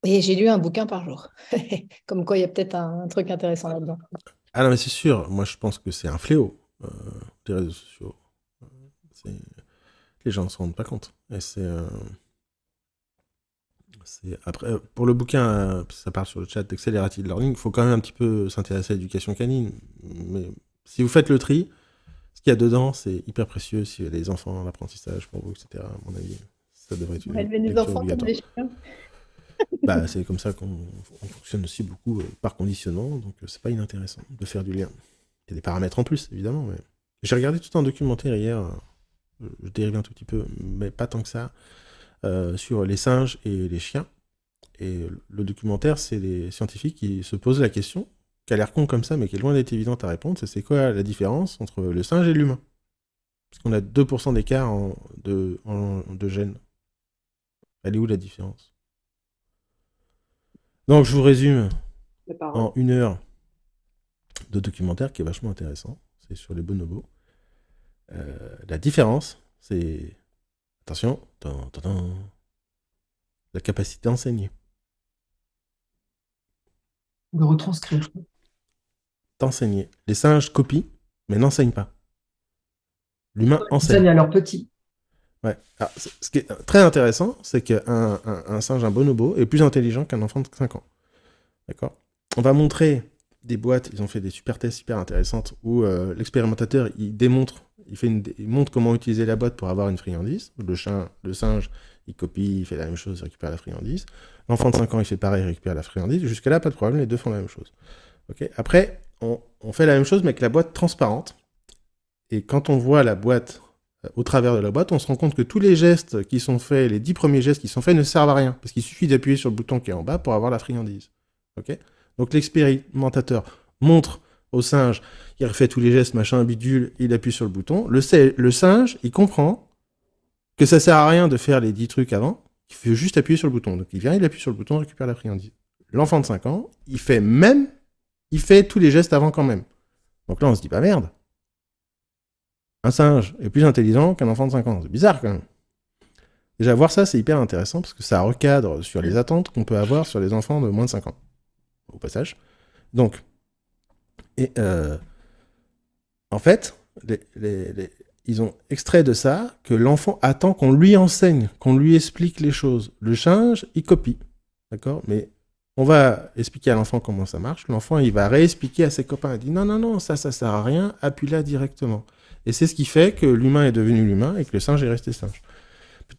Et j'ai lu un bouquin par jour. Comme quoi, il y a peut-être un truc intéressant là-dedans. Ah non, mais c'est sûr, moi je pense que c'est un fléau, des réseaux sociaux. Les gens ne se rendent pas compte. Et après, pour le bouquin, ça parle sur le chat d'Accelerated Learning, il faut quand même un petit peu s'intéresser à l'éducation canine. Mais si vous faites le tri, ce qu'il y a dedans, c'est hyper précieux. Si les enfants en apprentissage pour vous, etc., à mon avis, ça devrait être Élever les enfants comme des chiens. Bah, c'est comme ça qu'on fonctionne aussi beaucoup par conditionnement, donc c'est pas inintéressant de faire du lien. Il y a des paramètres en plus, évidemment. Mais... J'ai regardé tout un documentaire hier, je dérive un tout petit peu, mais pas tant que ça, sur les singes et les chiens. Et le documentaire, c'est des scientifiques qui se posent la question, qui a l'air con comme ça, mais qui est loin d'être évidente à répondre, c'est quoi la différence entre le singe et l'humain? Parce qu'on a 2% d'écart de gènes. Elle est où la différence? Donc je vous résume en 1 heure de documentaire qui est vachement intéressant. C'est sur les bonobos. La différence, c'est... Attention, la capacité d'enseigner. De retranscrire. D'enseigner. Les singes copient, mais n'enseignent pas. L'humain enseigne. Enseigne à leurs petits. Ouais. Alors, ce qui est très intéressant, c'est qu'un singe, un bonobo, est plus intelligent qu'un enfant de 5 ans. D'accord? On va montrer des boîtes, ils ont fait des super tests super intéressantes, où l'expérimentateur, il montre comment utiliser la boîte pour avoir une friandise. Le singe, il copie, il fait la même chose, il récupère la friandise. L'enfant de 5 ans, il fait pareil, il récupère la friandise. Jusqu'à là, pas de problème, les deux font la même chose. Okay? Après, on fait la même chose, mais avec la boîte transparente. Et quand on voit la boîte au travers de la boîte, on se rend compte que tous les gestes qui sont faits, les 10 premiers gestes qui sont faits ne servent à rien, parce qu'il suffit d'appuyer sur le bouton qui est en bas pour avoir la friandise. Okay? Donc l'expérimentateur montre au singe, il refait tous les gestes, machin, bidule, il appuie sur le bouton. Le singe, il comprend que ça sert à rien de faire les 10 trucs avant, il faut juste appuyer sur le bouton. Donc il vient, il appuie sur le bouton, il récupère la friandise. L'enfant de 5 ans, il fait tous les gestes avant quand même. Donc là, on se dit, bah merde. Un singe est plus intelligent qu'un enfant de 5 ans. C'est bizarre quand même. Déjà, voir ça, c'est hyper intéressant parce que ça recadre sur les attentes qu'on peut avoir sur les enfants de moins de 5 ans. Au passage. Donc, en fait, ils ont extrait de ça que l'enfant attend qu'on lui enseigne, qu'on lui explique les choses. Le singe, il copie. D'accord? Mais on va expliquer à l'enfant comment ça marche. L'enfant, il va réexpliquer à ses copains. Il dit non, ça sert à rien, appuie là directement. Et c'est ce qui fait que l'humain est devenu l'humain et que le singe est resté singe.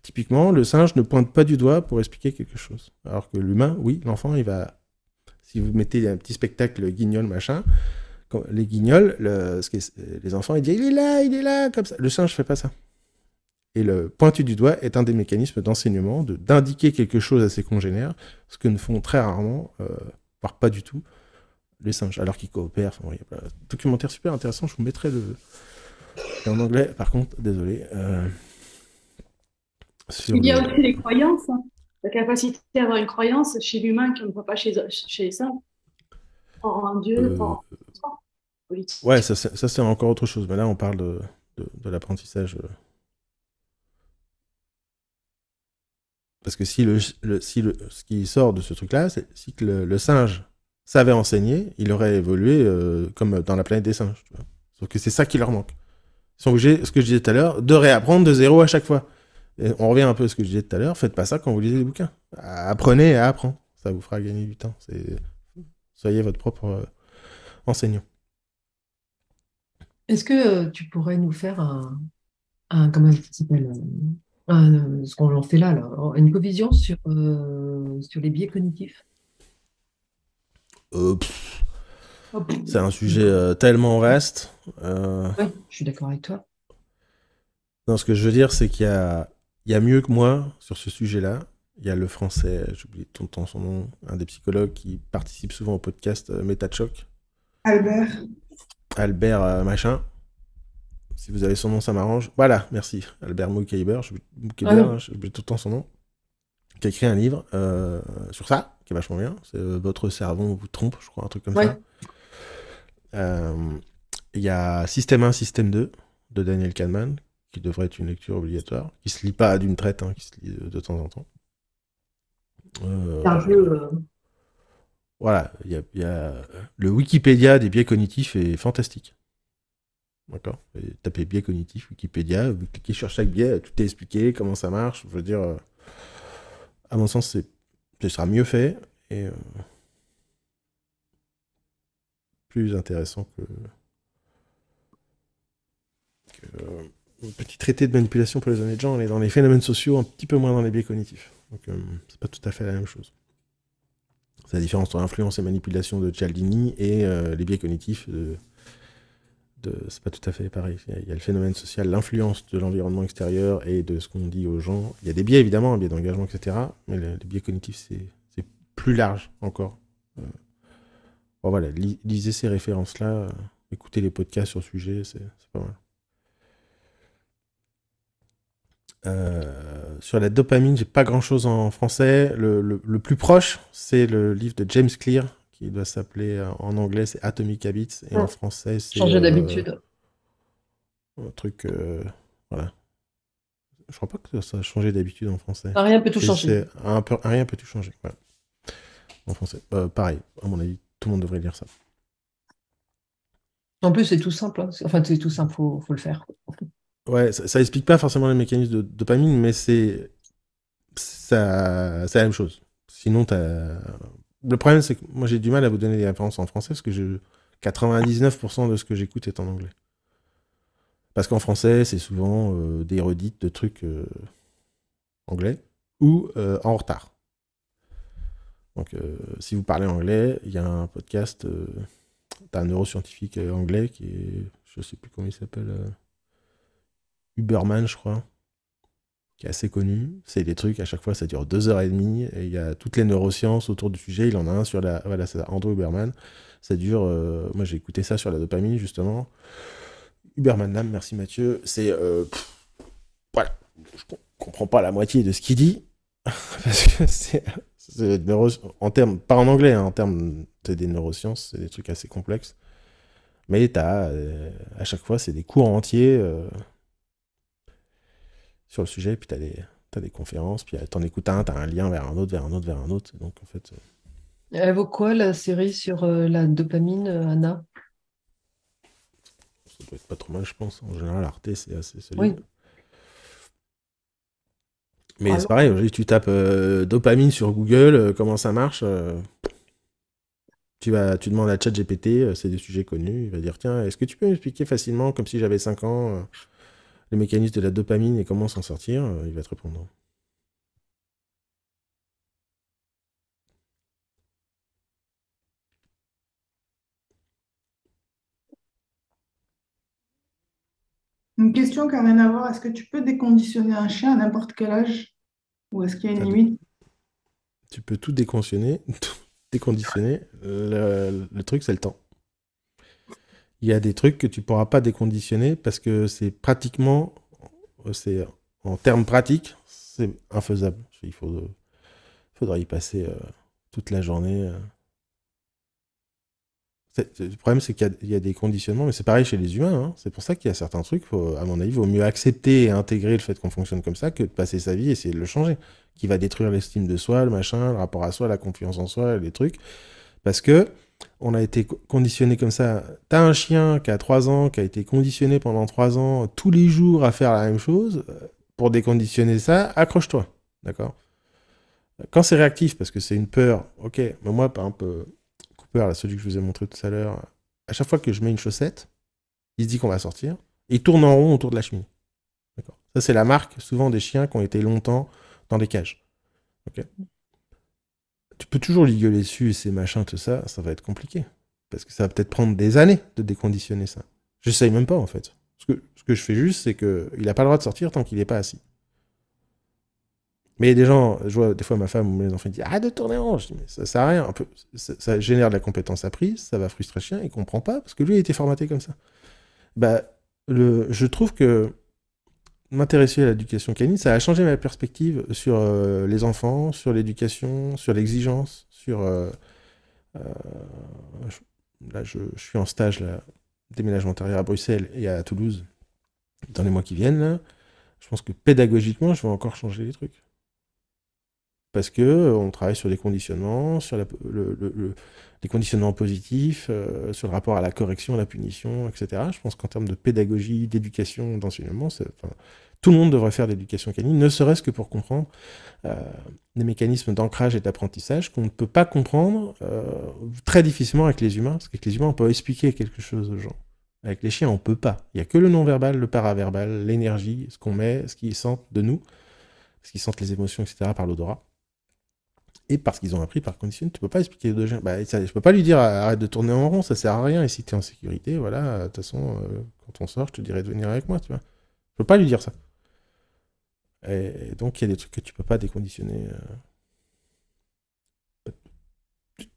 Typiquement, le singe ne pointe pas du doigt pour expliquer quelque chose. Alors que l'humain, oui, l'enfant, il va... Si vous mettez un petit spectacle guignol, machin, les guignols, les enfants, ils disent il est là, comme ça. Le singe fait pas ça. Et le pointu du doigt est un des mécanismes d'enseignement, d'indiquer quelque chose à ses congénères, ce que ne font très rarement, voire pas du tout, les singes, alors qu'ils coopèrent. Enfin, il y a un documentaire super intéressant, je vous mettrai c'est en anglais, par contre, désolé. Il y a aussi les croyances, hein. La capacité d'avoir une croyance chez l'humain qu'on ne voit pas chez les singes. En Dieu, en politique. Ouais, ça c'est encore autre chose, mais là on parle de l'apprentissage. Parce que ce qui sort de ce truc-là, c'est si que le singe savait enseigner, il aurait évolué comme dans la planète des singes. Tu vois. Sauf que c'est ça qui leur manque. Ils sont obligés, ce que je disais tout à l'heure, de réapprendre de zéro à chaque fois. Et on revient un peu à ce que je disais tout à l'heure, faites pas ça quand vous lisez des bouquins. Apprenez à apprendre. Ça vous fera gagner du temps. Soyez votre propre enseignant. Est-ce que tu pourrais nous faire comment ça s'appelle ce qu'on en fait là, une covision sur les biais cognitifs? C'est un sujet tellement vaste. Ouais, je suis d'accord avec toi. Non, ce que je veux dire, c'est qu'il y a mieux que moi sur ce sujet-là. Il y a le français, j'oublie tout le temps son nom, un des psychologues qui participe souvent au podcast Métachoc. Albert machin. Si vous avez son nom, ça m'arrange. Voilà, merci. Albert Moukaiber, j'oublie tout le temps son nom. Qui a écrit un livre sur ça, qui est vachement bien. C'est Votre cerveau vous trompe, je crois, un truc comme ça. Il y a Système 1, Système 2 de Daniel Kahneman, qui devrait être une lecture obligatoire, qui se lit pas d'une traite, hein, qui se lit de temps en temps. Voilà, il y a le Wikipédia des biais cognitifs est fantastique. D'accord. Et tapez biais cognitifs, Wikipédia, vous cliquez sur chaque biais, tout est expliqué, comment ça marche. Je veux dire, à mon sens, ce sera mieux fait et plus intéressant que un petit traité de manipulation pour les honnêtes gens. On est dans les phénomènes sociaux, un petit peu moins dans les biais cognitifs. Donc, c'est pas tout à fait la même chose. C'est la différence entre influence et manipulation de Cialdini et les biais cognitifs c'est pas tout à fait pareil. Il y a le phénomène social, l'influence de l'environnement extérieur et de ce qu'on dit aux gens. Il y a des biais, évidemment, un biais d'engagement, etc. Mais les biais cognitifs, c'est plus large encore. Bon, voilà, lisez ces références-là, écoutez les podcasts sur le sujet, c'est pas mal. Sur la dopamine, j'ai pas grand-chose en français. Le plus proche, c'est le livre de James Clear, qui doit s'appeler, en anglais, c'est Atomic Habits, et en français, c'est... Changer d'habitude. Un truc... voilà. Je crois pas que ça a changé d'habitude en français. Rien peut tout changer. Rien peut tout changer, voilà. En français. Pareil, à mon avis, tout le monde devrait lire ça. En plus, c'est tout simple. Hein. Enfin, c'est tout simple, faut le faire. Ouais, ça explique pas forcément les mécanismes de dopamine, mais c'est la même chose. Sinon, le problème, c'est que moi, j'ai du mal à vous donner des références en français, parce que 99% de ce que j'écoute est en anglais. Parce qu'en français, c'est souvent des redites de trucs anglais, ou en retard. Donc, si vous parlez anglais, il y a un podcast d'un neuroscientifique anglais qui est, je sais plus comment il s'appelle, Huberman, je crois, qui est assez connu. C'est des trucs, à chaque fois, ça dure 2h30, et il y a toutes les neurosciences autour du sujet. Il en a un sur voilà, c'est Andrew Huberman. Ça dure, moi j'ai écouté ça sur la dopamine, justement. Huberman Lab, merci Mathieu. C'est, voilà, je comprends pas la moitié de ce qu'il dit, parce que c'est en termes, pas en anglais, hein, en termes des neurosciences, c'est des trucs assez complexes. Mais à chaque fois, c'est des cours entiers sur le sujet, puis t'as des conférences, puis t'en écoutes un, t'as un lien vers un autre, vers un autre, vers un autre. Donc en fait. Elle vaut quoi la série sur la dopamine, Anna? Ça doit être pas trop mal, je pense. En général, Arte, c'est assez solide. Oui. Mais c'est pareil, aujourd'hui, tu tapes dopamine sur Google, comment ça marche tu demandes à ChatGPT, c'est des sujets connus, il va dire tiens, est-ce que tu peux m'expliquer facilement, comme si j'avais 5 ans, le mécanisme de la dopamine et comment s'en sortir? Il va te répondre. Une question qui n'a rien à voir. Est-ce que tu peux déconditionner un chien à n'importe quel âge? Ou est-ce qu'il y a une Ça, limite? tu peux tout déconditionner. Tout déconditionner. Le truc, c'est le temps. Il y a des trucs que tu pourras pas déconditionner parce que c'est pratiquement, c'est en termes pratiques, c'est infaisable. Faudra y passer toute la journée. Le problème, c'est qu'il y a des conditionnements, mais c'est pareil chez les humains, hein. C'est pour ça qu'il y a certains trucs, à mon avis, il vaut mieux accepter et intégrer le fait qu'on fonctionne comme ça que de passer sa vie et essayer de le changer. Qui va détruire l'estime de soi, le machin, le rapport à soi, la confiance en soi, les trucs. Parce que on a été conditionné comme ça. T'as un chien qui a 3 ans, qui a été conditionné pendant 3 ans, tous les jours à faire la même chose. Pour déconditionner ça, accroche-toi. D'accord? Quand c'est réactif, parce que c'est une peur, ok. Mais moi, par exemple, Cooper, là, celui que je vous ai montré tout à l'heure, à chaque fois que je mets une chaussette, il se dit qu'on va sortir. Et il tourne en rond autour de la cheminée. D'accord? Ça, c'est la marque, souvent, des chiens qui ont été longtemps dans des cages. Ok? Tu peux toujours lui gueuler dessus et ces machins, tout ça, ça va être compliqué. Parce que ça va peut-être prendre des années de déconditionner ça. J'essaye même pas, en fait. Ce que je fais juste, c'est qu'il n'a pas le droit de sortir tant qu'il n'est pas assis. Mais il y a des gens, je vois des fois ma femme ou mes enfants disent arrête de tourner en rond. Je dis mais ça sert à rien. Ça génère de la compétence apprise, ça va frustrer le chien, il comprend pas parce que lui il a été formaté comme ça. Bah, je trouve que m'intéresser à l'éducation canine, ça a changé ma perspective sur les enfants, sur l'éducation, sur l'exigence, sur. Euh, je suis en stage là, déménagement intérieur à Bruxelles et à Toulouse dans les mois qui viennent. Là. Je pense que pédagogiquement, je vais encore changer les trucs. Parce que on travaille sur les conditionnements, sur les conditionnements positifs, sur le rapport à la correction, à la punition, etc. Je pense qu'en termes de pédagogie, d'éducation, d'enseignement, tout le monde devrait faire de l'éducation canine, ne serait-ce que pour comprendre les mécanismes d'ancrage et d'apprentissage qu'on ne peut pas comprendre très difficilement avec les humains, parce qu'avec les humains, on peut expliquer quelque chose aux gens. Avec les chiens, on peut pas. Il n'y a que le non-verbal, le paraverbal, l'énergie, ce qu'on met, ce qu'ils sentent de nous, ce qu'ils sentent les émotions, etc. par l'odorat. Et parce qu'ils ont appris par condition, tu peux pas expliquer aux deux chiens. Bah, je peux pas lui dire arrête de tourner en rond, ça sert à rien. Et si tu es en sécurité, voilà, de toute façon, quand on sort, je te dirais de venir avec moi, tu vois. Je peux pas lui dire ça. Et donc, il y a des trucs que tu peux pas déconditionner.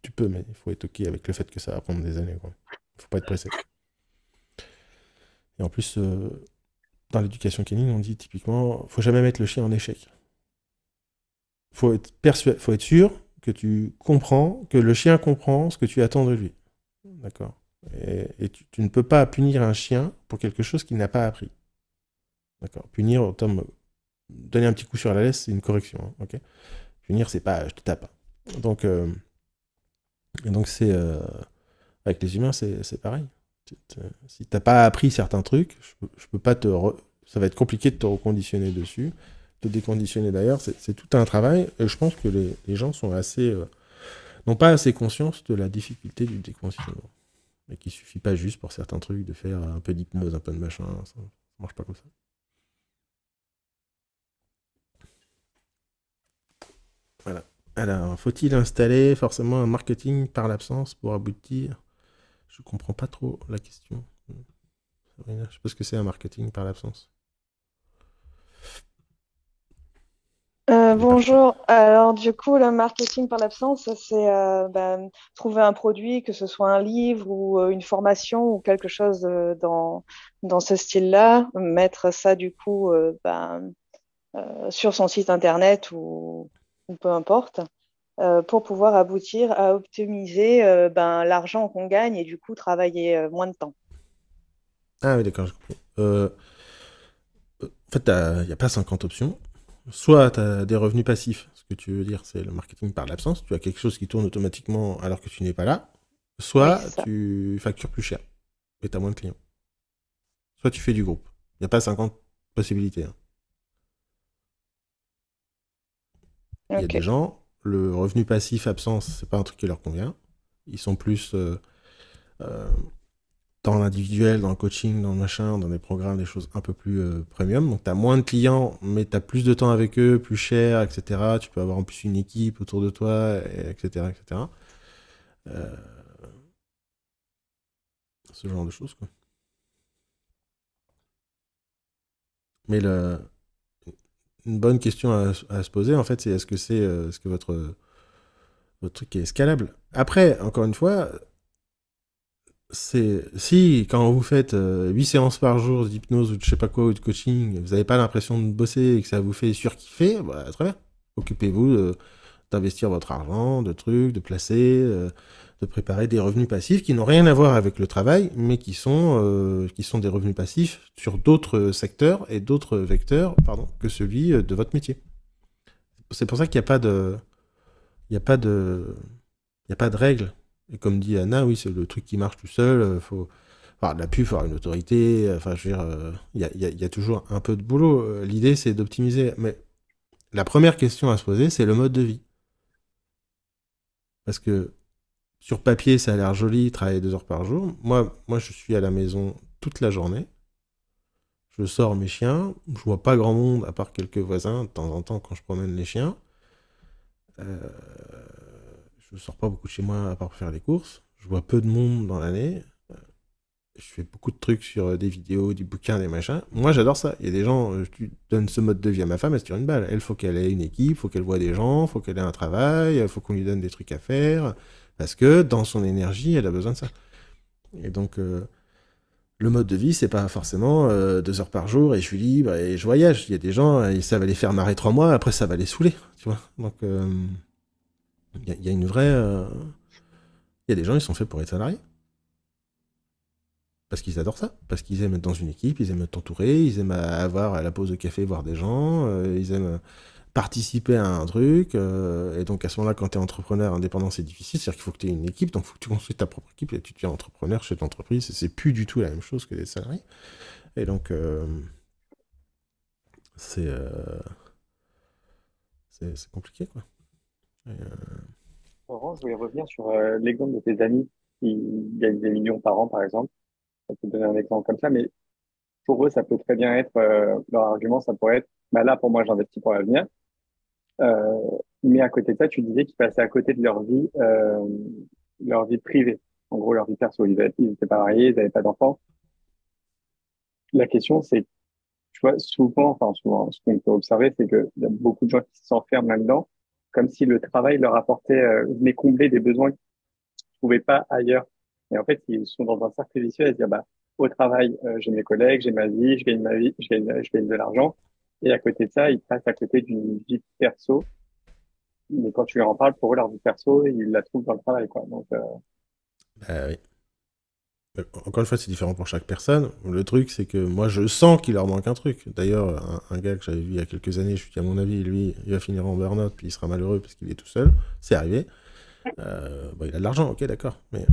Tu peux, mais il faut être OK avec le fait que ça va prendre des années, quoi. Faut pas être pressé. Et en plus, dans l'éducation canine, on dit typiquement, faut jamais mettre le chien en échec. Faut être sûr que tu comprends, que le chien comprend ce que tu attends de lui. D'accord. Et tu ne peux pas punir un chien pour quelque chose qu'il n'a pas appris. D'accord. Punir, en termes, donner un petit coup sur la laisse, c'est une correction. Hein, ok. Punir, c'est pas je te tape. Donc, c'est avec les humains, c'est pareil. Si t'as pas appris certains trucs, je peux pas ça va être compliqué de te reconditionner dessus, te déconditionner d'ailleurs. C'est tout un travail. Et je pense que les gens sont n'ont pas assez conscience de la difficulté du déconditionnement. Et qu'il suffit pas juste pour certains trucs de faire un peu d'hypnose, un peu de machin. Ça marche pas comme ça. Voilà. Alors, faut-il installer forcément un marketing par l'absence pour aboutir? Je comprends pas trop la question. Sabrina, je sais pas ce que c'est un marketing par l'absence. Bonjour. Alors, du coup, le marketing par l'absence, c'est trouver un produit, que ce soit un livre ou une formation ou quelque chose dans ce style-là, mettre ça, du coup, sur son site internet ou peu importe, pour pouvoir aboutir à optimiser l'argent qu'on gagne et du coup travailler moins de temps. Ah oui, d'accord, j'ai compris. En fait, il n'y a pas 50 options. Soit tu as des revenus passifs, ce que tu veux dire, c'est le marketing par l'absence. Tu as quelque chose qui tourne automatiquement alors que tu n'es pas là. Oui, Soit c'est ça. tu factures plus cher et tu as moins de clients. Soit tu fais du groupe. Il n'y a pas 50 possibilités. Hein. Il y a des Ok. gens, le revenu passif absence, c'est pas un truc qui leur convient. Ils sont plus euh, dans l'individuel, dans le coaching, dans le machin, dans des programmes, des choses un peu plus premium. Donc tu as moins de clients, mais tu as plus de temps avec eux, plus cher, etc. Tu peux avoir en plus une équipe autour de toi, etc. etc. Euh, ce genre de choses, quoi. Mais une bonne question à se poser, en fait, c'est est-ce que votre truc est scalable? Après, encore une fois, si quand vous faites 8 séances par jour d'hypnose ou de je sais pas quoi ou de coaching, vous n'avez pas l'impression de bosser et que ça vous fait surkiffer, bah, très bien. Occupez-vous d'investir votre argent, de trucs, de placer, de préparer des revenus passifs qui n'ont rien à voir avec le travail, mais qui sont des revenus passifs sur d'autres secteurs et d'autres vecteurs, pardon, que celui de votre métier. C'est pour ça qu'il n'y a pas de, il y a pas de, il y a pas de règles. Et comme dit Anna, oui, c'est le truc qui marche tout seul. Faut, enfin, de la pub, faut avoir une autorité. Enfin, je veux dire, il y a toujours un peu de boulot. L'idée, c'est d'optimiser. Mais la première question à se poser, c'est le mode de vie. Parce que sur papier, ça a l'air joli, travailler 2 heures par jour. Moi, je suis à la maison toute la journée. Je sors mes chiens. Je vois pas grand monde, à part quelques voisins, de temps en temps, quand je promène les chiens. Je sors pas beaucoup de chez moi, à part pour faire les courses. Je vois peu de monde dans l'année. Je fais beaucoup de trucs sur des vidéos, du bouquin, des machins. Moi, j'adore ça. Il y a des gens, tu donnes ce mode de vie à ma femme, elle se tire une balle. Elle, faut qu'elle ait une équipe, faut qu'elle voit des gens, faut qu'elle ait un travail, faut qu'on lui donne des trucs à faire. Parce que dans son énergie, elle a besoin de ça. Et donc, le mode de vie, c'est pas forcément 2 heures par jour et je suis libre et je voyage. Il y a des gens, ça va les faire marrer 3 mois, après ça va les saouler, tu vois. Donc, il y a une vraie... Il y a des gens, ils sont faits pour être salariés. Parce qu'ils adorent ça. Parce qu'ils aiment être dans une équipe, ils aiment être entourés, ils aiment avoir à la pause de café voir des gens, ils aiment participer à un truc. Et donc à ce moment-là, quand tu es entrepreneur indépendant, c'est difficile. C'est-à-dire qu'il faut que tu aies une équipe, donc il faut que tu construises ta propre équipe et tu deviens entrepreneur chez l'entreprise. C'est plus du tout la même chose que des salariés. Et donc, c'est compliqué, quoi. Et, Laurent, je voulais revenir sur l'exemple de tes amis qui gagnent des millions par an, par exemple. Ça peut te donner un exemple comme ça, mais pour eux, ça peut très bien être, leur argument, ça pourrait être, bah là, pour moi, j'investis pour l'avenir. Euh, mais à côté de ça, tu disais qu'ils passaient à côté de leur vie privée. En gros, leur vie perso. Ils étaient pas mariés, ils n'avaient pas d'enfants. La question, c'est, tu vois, souvent, ce qu'on peut observer, c'est qu'il y a beaucoup de gens qui s'enferment là-dedans, comme si le travail leur apportait, venait combler des besoins qu'ils ne trouvaient pas ailleurs. Et en fait, ils sont dans un cercle vicieux à se dire, bah, au travail, j'ai mes collègues, j'ai ma vie, je gagne de l'argent. Et à côté de ça, ils passent à côté d'une vie perso. Mais quand tu leur en parles, pour eux, leur vie perso, ils la trouvent dans le travail, quoi. Donc, bah oui. Encore une fois, c'est différent pour chaque personne. Le truc, c'est que moi, je sens qu'il leur manque un truc. D'ailleurs, un gars que j'avais vu il y a quelques années, je lui dis, à mon avis, lui, il va finir en burn-out, puis il sera malheureux parce qu'il est tout seul. C'est arrivé. Bon, il a de l'argent, ok, d'accord. Mais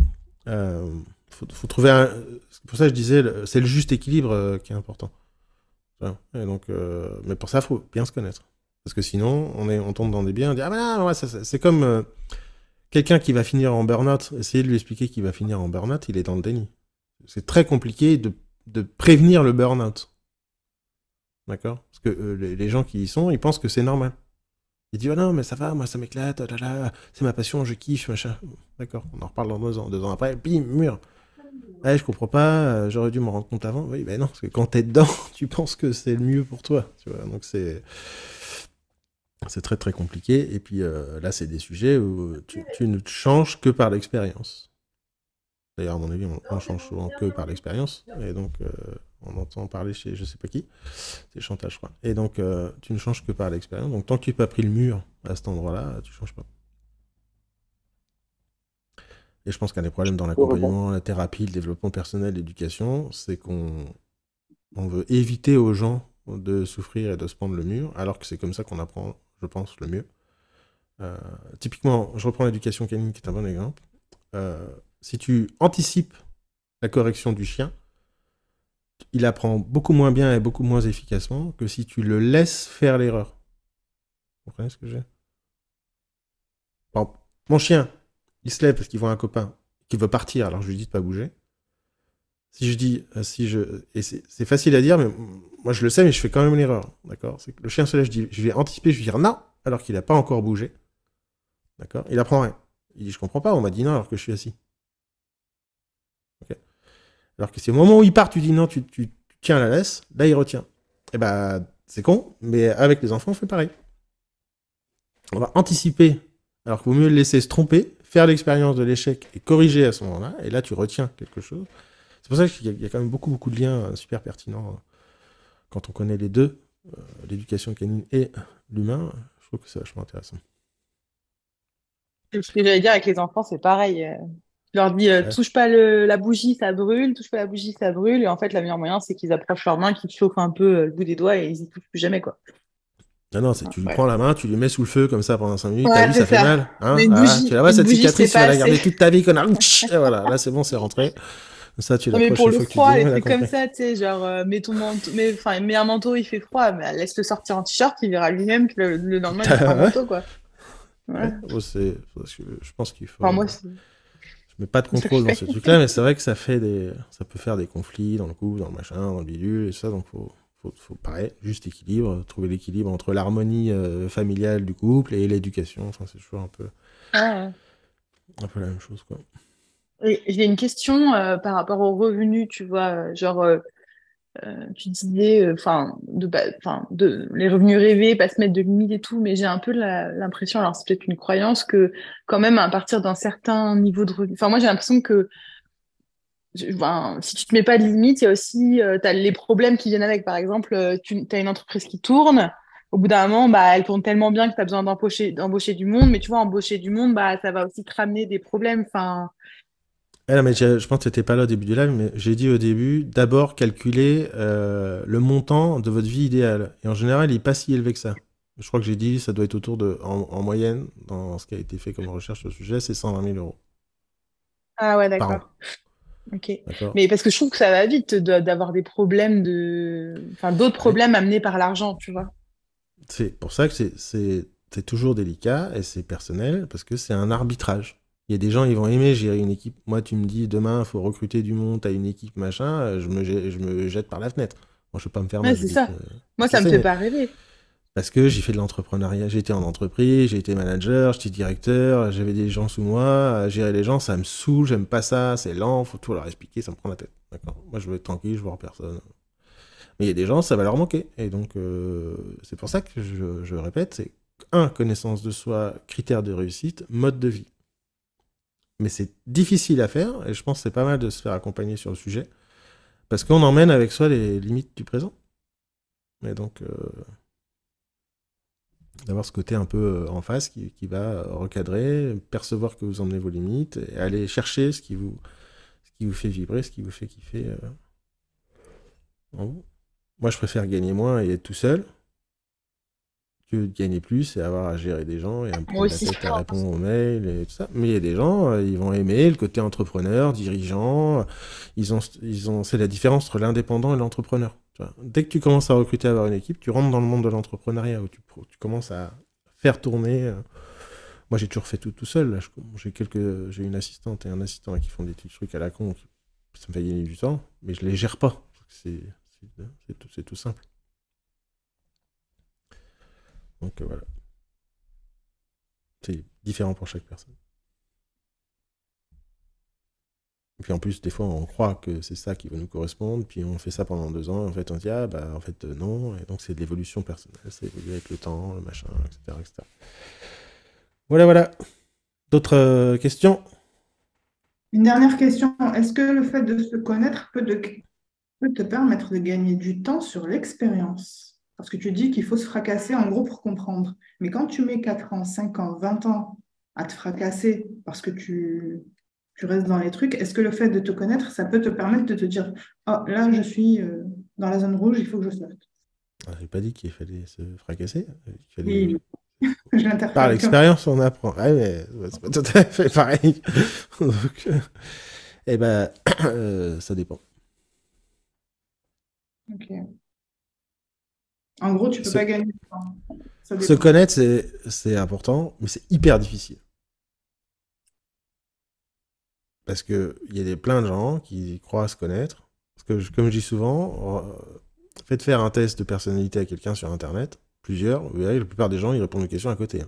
faut trouver un... C'est pour ça que je disais, c'est le juste équilibre qui est important. Voilà. Et donc, mais pour ça, il faut bien se connaître. Parce que sinon, on tombe dans des biens, on dit, ah ben non, ouais, c'est comme... quelqu'un qui va finir en burn-out, essayez de lui expliquer qu'il va finir en burn-out, il est dans le déni. C'est très compliqué de prévenir le burn-out. D'accord? Parce que les gens qui y sont, ils pensent que c'est normal. Ils disent, oh non, mais ça va, moi ça m'éclate, oh là là, c'est ma passion, je kiffe, machin. D'accord, on en reparle dans 2 ans. 2 ans après, bim, mur. Ouais, je comprends pas, j'aurais dû m'en rendre compte avant. Oui, ben non, parce que quand t'es dedans, tu penses que c'est le mieux pour toi. Tu vois, donc c'est très très compliqué. Et puis là, c'est des sujets où tu ne changes que par l'expérience. D'ailleurs, à mon avis, on change souvent que par l'expérience. Et donc, on entend parler chez je sais pas qui. C'est Chantal, je crois. Et donc, tu ne changes que par l'expérience. Donc, tant que tu n'as pas pris le mur à cet endroit-là, tu ne changes pas. Et je pense qu'un des problèmes dans l'accompagnement, la thérapie, le développement personnel, l'éducation, c'est qu'on veut éviter aux gens de souffrir et de se prendre le mur, alors que c'est comme ça qu'on apprend, je pense, le mieux. Typiquement, je reprends l'éducation canine qui est un bon exemple. Si tu anticipes la correction du chien, il apprend beaucoup moins bien et beaucoup moins efficacement que si tu le laisses faire l'erreur. Vous comprenez ce que j'ai? Mon chien, il se lève parce qu'il voit un copain qui veut partir, alors je lui dis de pas bouger. Si je dis, et c'est facile à dire, mais moi je le sais, mais je fais quand même l'erreur, d'accord? C'est que le chien se lève, je vais anticiper, je vais dire non, alors qu'il n'a pas encore bougé, d'accord? Il apprend rien. Il dit, je comprends pas, on m'a dit non alors que je suis assis. Okay. Alors que c'est au moment où il part, tu dis non, tu tiens la laisse, là il retient. Et bah, c'est con, mais avec les enfants, on fait pareil. On va anticiper, alors qu'il vaut mieux le laisser se tromper, faire l'expérience de l'échec et corriger à ce moment-là, et là, tu retiens quelque chose. C'est pour ça qu'il y a quand même beaucoup de liens super pertinents quand on connaît les deux, l'éducation canine et l'humain. Je trouve que c'est vachement intéressant. Ce que j'allais dire avec les enfants, c'est pareil. Je leur dis, Ouais. touche pas la bougie, ça brûle, touche pas la bougie, ça brûle. Et en fait, le meilleur moyen, c'est qu'ils approchent leurs mains, qu'ils chauffent un peu le bout des doigts et ils y touchent plus jamais, quoi. Non, c'est tu lui Ouais. prends la main, tu lui mets sous le feu comme ça pendant 5 minutes, Ouais, t'as vu, c'est ça fait ça. mal. Hein, Mais une voilà. bougie, Tu la vois, une cette bougie, cicatrice, c'est tu vas pas la garder assez. toute ta vie, connard. Et voilà, là c'est bon, c'est rentré. Comme ça, tu Non, mais l'approches pour une le fois que tu froid, dis, les on a trucs comme compris. ça, tu sais, genre, mets ton manteau, mets un manteau, il fait froid, mais laisse-le sortir en t-shirt, il verra lui-même que le lendemain, il mettra un Ouais. manteau, quoi. Voilà. Ouais, bon, parce que je pense qu'il faut. Enfin, moi, c'est Je mets pas de ce que je contrôle dans fais. ce truc-là, mais c'est vrai que ça peut faire des conflits dans le couple, dans le machin, dans le bidule et ça, donc faut pareil, juste équilibre, trouver l'équilibre entre l'harmonie familiale du couple et l'éducation. Enfin, c'est toujours Ah, un peu la même chose, quoi. ouais. Et j'ai une question par rapport aux revenus, tu vois, tu disais, de les revenus rêvés, pas se mettre de limites et tout, mais j'ai un peu l'impression, alors c'est peut-être une croyance que quand même à partir d'un certain niveau de revenu, enfin moi j'ai l'impression que si tu te mets pas de limites, il y a aussi t'as les problèmes qui viennent avec. Par exemple, tu as une entreprise qui tourne. Au bout d'un moment, bah, elle tourne tellement bien que tu as besoin d'embaucher du monde. Mais tu vois, embaucher du monde, bah, ça va aussi te ramener des problèmes. Enfin, Non, mais je pense que t'étais pas là au début du live, mais j'ai dit au début, d'abord calculer le montant de votre vie idéale. Et en général, il n'est pas si élevé que ça. Je crois que j'ai dit, ça doit être autour de, en moyenne, dans ce qui a été fait comme recherche sur le sujet, c'est 120 000 euros ah ouais, par an. d'accord. Ok. D'accord? Mais parce que je trouve que ça va vite d'avoir des problèmes d'autres Ouais. problèmes amenés par l'argent, tu vois. C'est pour ça que c'est toujours délicat et c'est personnel, parce que c'est un arbitrage. Il y a des gens, ils vont aimer gérer une équipe. Moi, tu me dis, demain, il faut recruter du monde, t'as une équipe, machin, je me jette par la fenêtre. Moi, je peux pas me faire Ouais, mal, c'est ça. Moi, je ça me sais, fait mais pas rêver. parce que j'ai fait de l'entrepreneuriat, j'ai été en entreprise, j'ai été manager, j'étais directeur, j'avais des gens sous moi, à gérer les gens, ça me saoule, j'aime pas ça, c'est lent, faut tout leur expliquer, ça me prend la tête. D'accord? Moi, je veux être tranquille, je veux voir personne. Mais il y a des gens, ça va leur manquer. Et donc, c'est pour ça que je répète, c'est connaissance de soi, critère de réussite, mode de vie. Mais c'est difficile à faire, et je pense que c'est pas mal de se faire accompagner sur le sujet, parce qu'on emmène avec soi les limites du présent. Et donc, d'avoir ce côté un peu en face qui va recadrer, percevoir que vous emmenez vos limites, et aller chercher ce qui vous fait vibrer, ce qui vous fait kiffer en vous. Moi, je préfère gagner moins et être tout seul que de gagner plus et avoir à gérer des gens et à me Moi prendre la aussi. tête à répondre aux mails et tout ça. Mais il y a des gens, ils vont aimer le côté entrepreneur, dirigeant. C'est la différence entre l'indépendant et l'entrepreneur. Tu vois. Dès que tu commences à recruter, à avoir une équipe, tu rentres dans le monde de l'entrepreneuriat où tu commences à faire tourner. Moi, j'ai toujours fait tout seul. Là. J'ai une assistante et un assistant qui font des petits trucs à la con. Ça me fait gagner du temps, mais je les gère pas. C'est tout simple. Donc voilà. C'est différent pour chaque personne. Et puis en plus, des fois, on croit que c'est ça qui va nous correspondre, puis on fait ça pendant 2 ans, et en fait, on se dit, ah bah en fait, non. Et donc, c'est de l'évolution personnelle, c'est évoluer avec le temps, le machin, etc. etc. Voilà. D'autres questions? Une dernière question. Est-ce que le fait de se connaître peut te permettre de gagner du temps sur l'expérience? Parce que tu dis qu'il faut se fracasser en gros pour comprendre. Mais quand tu mets 4 ans, 5 ans, 20 ans à te fracasser parce que tu restes dans les trucs, est-ce que le fait de te connaître, ça peut te permettre de te dire, oh, là, je suis dans la zone rouge, il faut que je sorte. J'ai pas dit qu'il fallait se fracasser. Oui, je l'interprète Par comme l'expérience, on apprend. Ouais, mais c'est pas tout à fait pareil. Donc, eh ben, ça dépend. Ok. En gros, tu peux Se, pas gagner du temps. Ça se dépend. connaître, c'est important, mais c'est hyper difficile. Parce qu'il y a plein de gens qui croient se connaître. Parce que, comme je dis souvent, faites faire un test de personnalité à quelqu'un sur Internet, plusieurs, vous verrez, la plupart des gens, ils répondent aux questions à côté.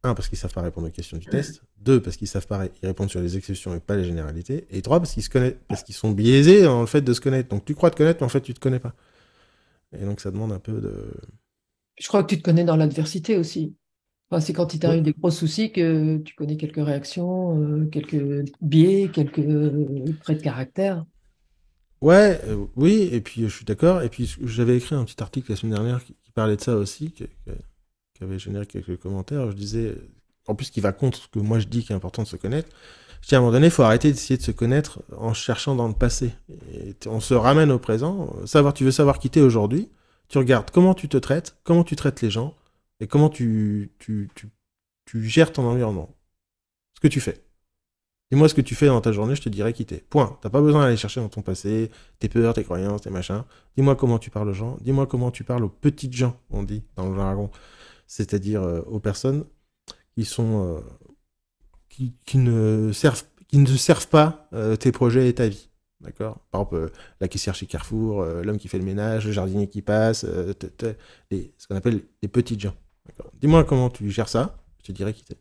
1, parce qu'ils savent pas répondre aux questions du test. 2, parce qu'ils savent pas, ils répondent sur les exceptions et pas les généralités. Et 3, parce qu'ils se connaissent, parce qu'ils sont biaisés dans le fait de se connaître. Donc tu crois te connaître, mais en fait tu te connais pas. Et donc, ça demande un peu de... Je crois que tu te connais dans l'adversité aussi. Enfin, c'est quand il Ouais, t'arrive des gros soucis que tu connais quelques réactions, quelques biais, quelques traits de caractère. ouais, oui, et puis je suis d'accord. Et puis, j'avais écrit un petit article la semaine dernière qui parlait de ça aussi, qui avait généré quelques commentaires. Je disais, en plus, qui va contre ce que moi je dis qu'il est important de se connaître. Je dis à un moment donné, il faut arrêter d'essayer de se connaître en cherchant dans le passé. Et on se ramène au présent. Tu veux savoir qui t'es aujourd'hui. Tu regardes comment tu te traites, comment tu traites les gens, et comment tu gères ton environnement. Ce que tu fais. Dis-moi ce que tu fais dans ta journée, je te dirai qui t'es. Point. T'as pas besoin d'aller chercher dans ton passé, tes peurs, tes croyances, tes machins. Dis-moi comment tu parles aux gens. Dis-moi comment tu parles aux petites gens, on dit dans le jargon. C'est-à-dire aux personnes qui sont qui ne servent pas tes projets et ta vie. D'accord. Par exemple, la caissière chez Carrefour, l'homme qui fait le ménage, le jardinier qui passe, ce qu'on appelle les petites gens. D'accord. Dis-moi comment tu gères ça, je te dirai qui t'es.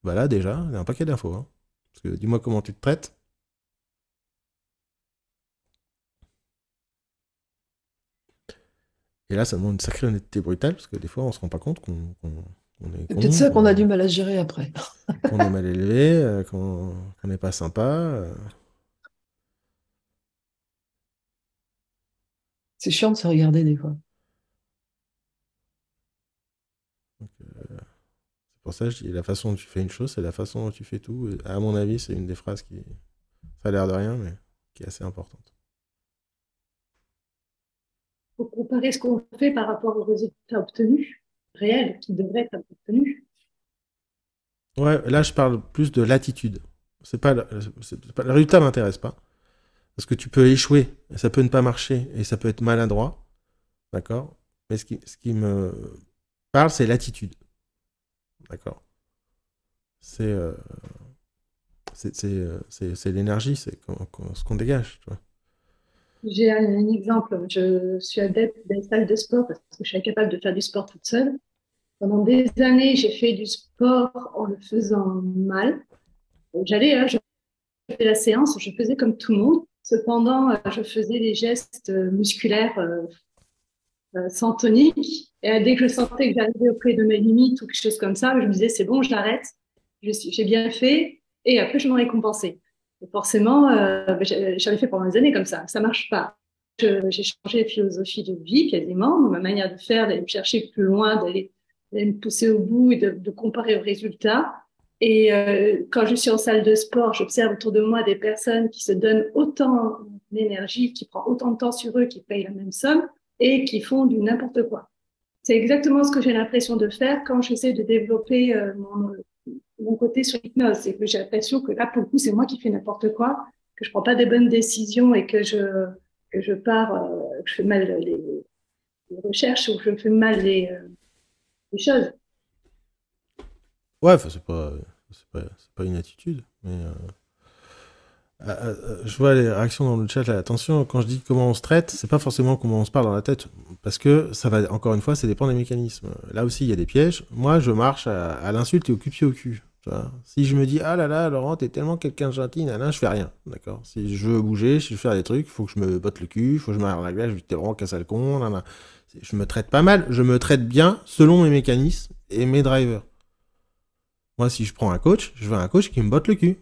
Voilà, déjà, il y a un paquet d'infos. Hein. Parce que dis-moi comment tu te traites. Et là, ça demande une sacrée honnêteté brutale, parce que des fois, on se rend pas compte qu'on est C'est con, peut-être ça qu'on a du mal à gérer après. qu'on est mal élevé, qu'on n'est pas sympa. C'est chiant de se regarder des fois. C'est pour ça que je dis la façon dont tu fais une chose, c'est la façon dont tu fais tout. Et à mon avis, c'est une des phrases qui, ça a l'air de rien, mais qui est assez importante. Faut comparer ce qu'on fait par rapport aux résultats obtenus, réels, qui devraient être obtenus. Ouais, là, je parle plus de l'attitude. Le résultat m'intéresse pas. Parce que tu peux échouer, et ça peut ne pas marcher, et ça peut être maladroit. D'accord. Mais ce qui me parle, c'est l'attitude. D'accord. C'est l'énergie, c'est ce qu'on dégage. Tu vois. J'ai un exemple. Je suis adepte des salles de sport parce que je suis incapable de faire du sport toute seule. Pendant des années, j'ai fait du sport en le faisant mal. J'allais, je faisais la séance, je faisais comme tout le monde. Cependant, je faisais des gestes musculaires sans tonique. Et dès que je sentais que j'arrivais auprès de mes limites ou quelque chose comme ça, je me disais, c'est bon, j'arrête. J'ai bien fait. Et après, je m'en récompensais. Et forcément, j'avais fait pendant des années comme ça. Ça marche pas. J'ai changé de philosophie de vie quasiment, ma manière de faire, d'aller me chercher plus loin, d'aller me pousser au bout et de comparer aux résultats. Et quand je suis en salle de sport, j'observe autour de moi des personnes qui se donnent autant d'énergie, qui prennent autant de temps sur eux, qui payent la même somme et qui font du n'importe quoi. C'est exactement ce que j'ai l'impression de faire quand j'essaie de développer mon côté sur l'hypnose. C'est que j'ai l'impression que là, pour le coup, c'est moi qui fais n'importe quoi, que je prends pas des bonnes décisions et que je pars, que je fais mal les recherches ou que je fais mal les choses. Ouais, enfin, c'est pas une attitude, mais je vois les réactions dans le chat là. Attention, quand je dis comment on se traite, c'est pas forcément comment on se parle dans la tête, parce que ça va, encore une fois, ça dépend des mécanismes. Là aussi, il y a des pièges. Moi, je marche à l'insulte et au cul-pied au cul. Tu vois. Si je me dis, ah là là, Laurent, t'es tellement quelqu'un de gentil, nana, je fais rien. D'accord. Si je veux bouger, si je veux faire des trucs, il faut que je me botte le cul, il faut que je m'arrête la glace, je dis, t'es vraiment qu'un sale con, nana. Je me traite pas mal, je me traite bien selon mes mécanismes et mes drivers. Moi, si je prends un coach, je veux un coach qui me botte le cul.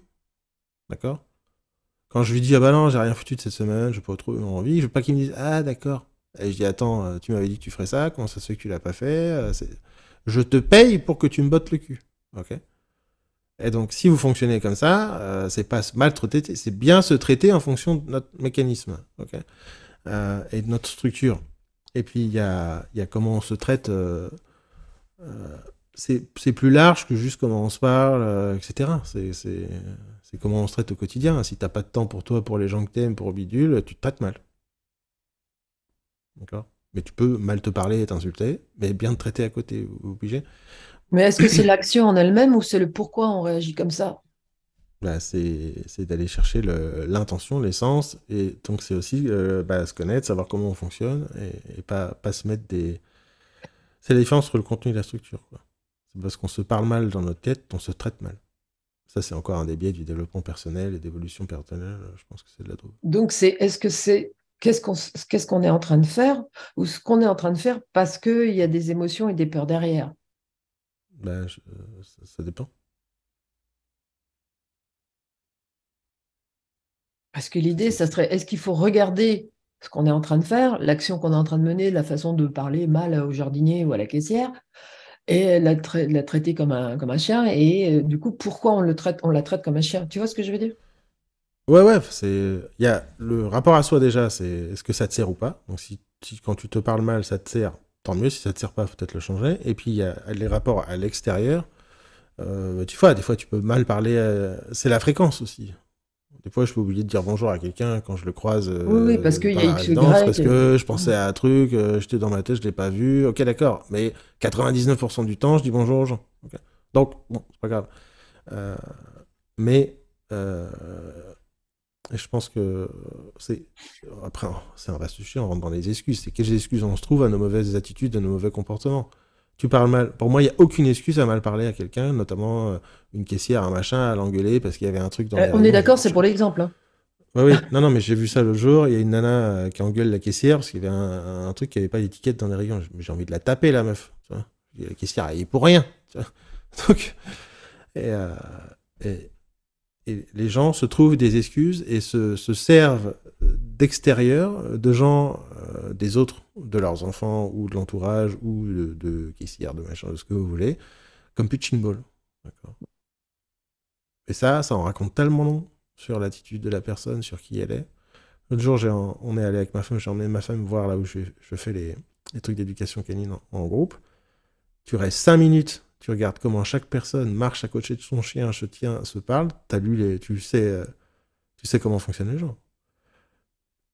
D'accord. Quand je lui dis, ah bah non, j'ai rien foutu de cette semaine, j'ai pas trop envie, je veux pas qu'il me dise, ah d'accord. Et je dis, attends, tu m'avais dit que tu ferais ça, comment ça se fait que tu l'as pas fait? Je te paye pour que tu me bottes le cul. Ok. Et donc, si vous fonctionnez comme ça, c'est pas mal traiter, c'est bien se traiter en fonction de notre mécanisme. Ok. Et de notre structure. Et puis, il y a comment on se traite. C'est plus large que juste comment on se parle, etc. C'est comment on se traite au quotidien. Si t'as pas de temps pour toi, pour les gens que t'aimes, pour bidule, tu te traites mal. D'accord. Mais tu peux mal te parler et t'insulter, mais bien te traiter à côté, obligé. Mais est-ce que c'est l'action en elle-même ou c'est le pourquoi on réagit comme ça? Bah, c'est d'aller chercher l'intention, l'essence, et donc c'est aussi se connaître, savoir comment on fonctionne, et pas se mettre des... C'est la différence entre le contenu et la structure, quoi. C'est parce qu'on se parle mal dans notre tête, on se traite mal. Ça, c'est encore un des biais du développement personnel et d'évolution personnelle. Je pense que c'est de la drogue. Donc, est-ce que c'est qu'est-ce qu'on est en train de faire ou ce qu'on est en train de faire parce qu'il y a des émotions et des peurs derrière. Ben, ça dépend. Parce que l'idée, ça serait, est-ce qu'il faut regarder ce qu'on est en train de faire, l'action qu'on est en train de mener, la façon de parler mal au jardinier ou à la caissière, et la traiter comme un chien, et du coup, pourquoi on la traite comme un chien? Tu vois ce que je veux dire? Ouais, il y a le rapport à soi déjà, c'est est-ce que ça te sert ou pas. Donc si quand tu te parles mal, ça te sert, tant mieux. Si ça te sert pas, faut peut-être le changer. Et puis il y a les rapports à l'extérieur. Tu vois, des fois tu peux mal parler. C'est la fréquence aussi. Des fois, je peux oublier de dire bonjour à quelqu'un quand je le croise Oui, parce qu'il dans y a la X, résidence, Y. parce que je pensais à un truc, j'étais dans ma tête, je l'ai pas vu. Ok, d'accord. Mais 99% du temps, je dis bonjour aux gens. Ok. Donc, bon, c'est pas grave. Mais je pense que c'est... Après, c'est un vaste sujet, on rentre dans les excuses. C'est quelles excuses on se trouve à nos mauvaises attitudes, à nos mauvais comportements. Tu parles mal. Pour moi, il n'y a aucune excuse à mal parler à quelqu'un, notamment une caissière, un machin, à l'engueuler parce qu'il y avait un truc dans les On est rayons. d'accord, c'est pour l'exemple. Hein. Oui, non, mais j'ai vu ça l'autre jour. Il y a une nana qui engueule la caissière parce qu'il y avait un truc qui n'avait pas d'étiquette dans les rayons. J'ai envie de la taper, la meuf. Tu vois. La caissière, elle est pour rien. Tu vois. Donc, et les gens se trouvent des excuses et se servent d'extérieur, de gens, des autres, de leurs enfants ou de l'entourage ou de caissières, de machin, de ce que vous voulez, comme pitching ball. D'accord. Et ça en raconte tellement long sur l'attitude de la personne, sur qui elle est. L'autre jour, on est allé avec ma femme, j'ai emmené ma femme voir là où je fais les trucs d'éducation canine en groupe. Tu restes 5 minutes, tu regardes comment chaque personne marche à côté de son chien, se tient, se parle, tu sais comment fonctionnent les gens.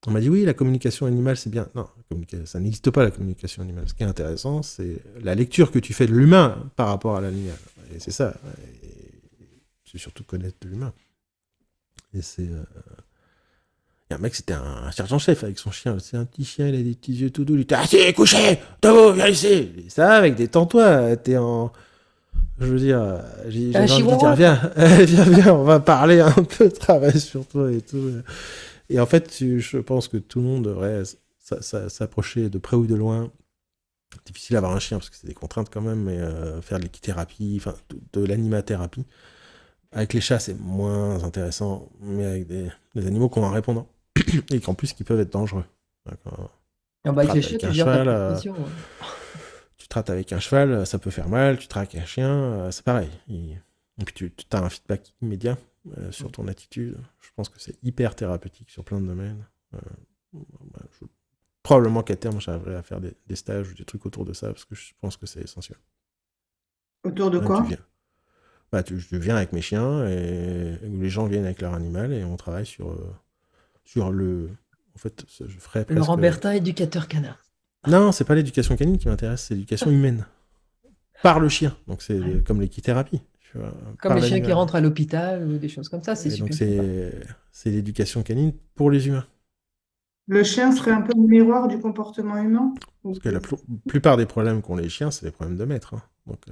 On m'a dit oui, la communication animale c'est bien. Non, ça n'existe pas la communication animale. Ce qui est intéressant, c'est la lecture que tu fais de l'humain par rapport à l'animal. Et c'est ça. Et c'est surtout connaître de l'humain. Et c'est... Il y a un mec, c'était un sergent-chef avec son chien. C'est un petit chien, il a des petits yeux tout doux. Il était assis, couché, debout, viens ici. Et ça, avec détends-toi, t'es en... Je veux dire, j'ai envie de dire, viens, on va parler un peu, travaille sur toi et tout. Et en fait, je pense que tout le monde devrait s'approcher de près ou de loin. C'est difficile d'avoir un chien parce que c'est des contraintes quand même, mais faire de l'équithérapie, enfin de l'animathérapie. Avec les chats, c'est moins intéressant, mais avec des animaux qui ont un répondant et qu'en plus qui peuvent être dangereux. D'accord. Avec les chats, tu gères ta pression. Tu trates avec un cheval, ça peut faire mal. Tu trates avec un chien, c'est pareil. Et puis tu as un feedback immédiat sur ton attitude. Je pense que c'est hyper thérapeutique sur plein de domaines. Probablement qu'à terme, j'arriverai à faire des stages ou des trucs autour de ça parce que je pense que c'est essentiel. Autour de quoi? Je viens avec mes chiens et les gens viennent avec leur animal et on travaille sur le... En fait, je ferais presque... Laurent Bertin, éducateur canin. Non, c'est pas l'éducation canine qui m'intéresse, c'est l'éducation humaine. Par le chien. Donc c'est comme l'équithérapie. Comme les chiens qui rentrent à l'hôpital ou des choses comme ça, c'est super. Donc c'est l'éducation canine pour les humains. Le chien serait un peu le miroir du comportement humain? Parce que la plupart des problèmes qu'ont les chiens, c'est des problèmes de maître. Hein. Donc,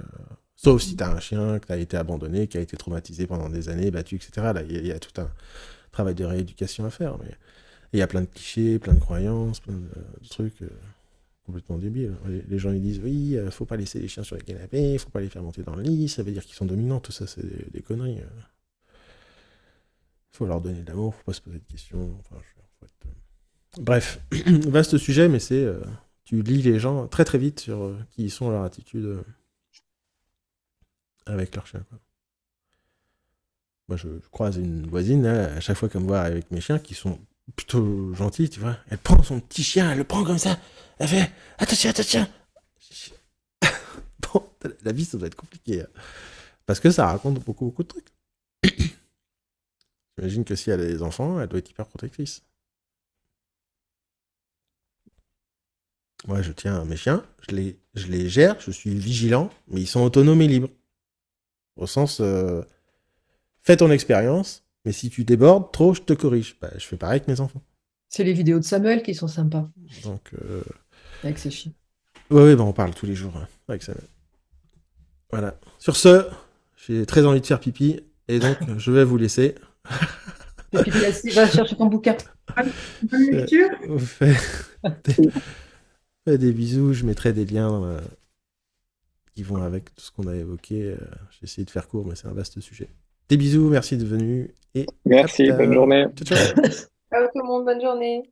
sauf si tu as un chien, que tu as été abandonné, qui a été traumatisé pendant des années, battu, etc. Là, il y a tout un travail de rééducation à faire. Mais il y a plein de clichés, plein de croyances, plein de trucs complètement débiles. Les gens ils disent oui, faut pas laisser les chiens sur les canapés, faut pas les faire monter dans le lit, ça veut dire qu'ils sont dominants. Tout ça, c'est des conneries. Faut leur donner de l'amour, faut pas se poser de questions. Enfin, bref, vaste sujet, mais c'est... tu lis les gens très très vite sur qui sont leur attitude avec leur chien. Quoi. Moi, je croise une voisine, là, à chaque fois qu'elle me voit avec mes chiens, qui sont plutôt gentils, tu vois. Elle prend son petit chien, elle le prend comme ça, elle fait « Attention !» Bon, la vie, ça doit être compliqué. Hein. Parce que ça raconte beaucoup de trucs. J'imagine que si elle a des enfants, elle doit être hyper protectrice. Moi, je tiens mes chiens, je les gère, je suis vigilant, mais ils sont autonomes et libres. Au sens, fais ton expérience, mais si tu débordes trop, je te corrige. Bah, je fais pareil avec mes enfants. C'est les vidéos de Samuel qui sont sympas. Donc, avec ses chiens. Oui, on parle tous les jours avec Samuel. Voilà. Sur ce, j'ai très envie de faire pipi, et donc je vais vous laisser. Et puis, va chercher ton bouquin. Bonne lecture. Fais des bisous, je mettrai des liens qui vont avec tout ce qu'on a évoqué. J'ai essayé de faire court, mais c'est un vaste sujet. Des bisous, merci de venir. Et Merci, bonne journée. Ciao, ciao. Ciao tout le monde, bonne journée.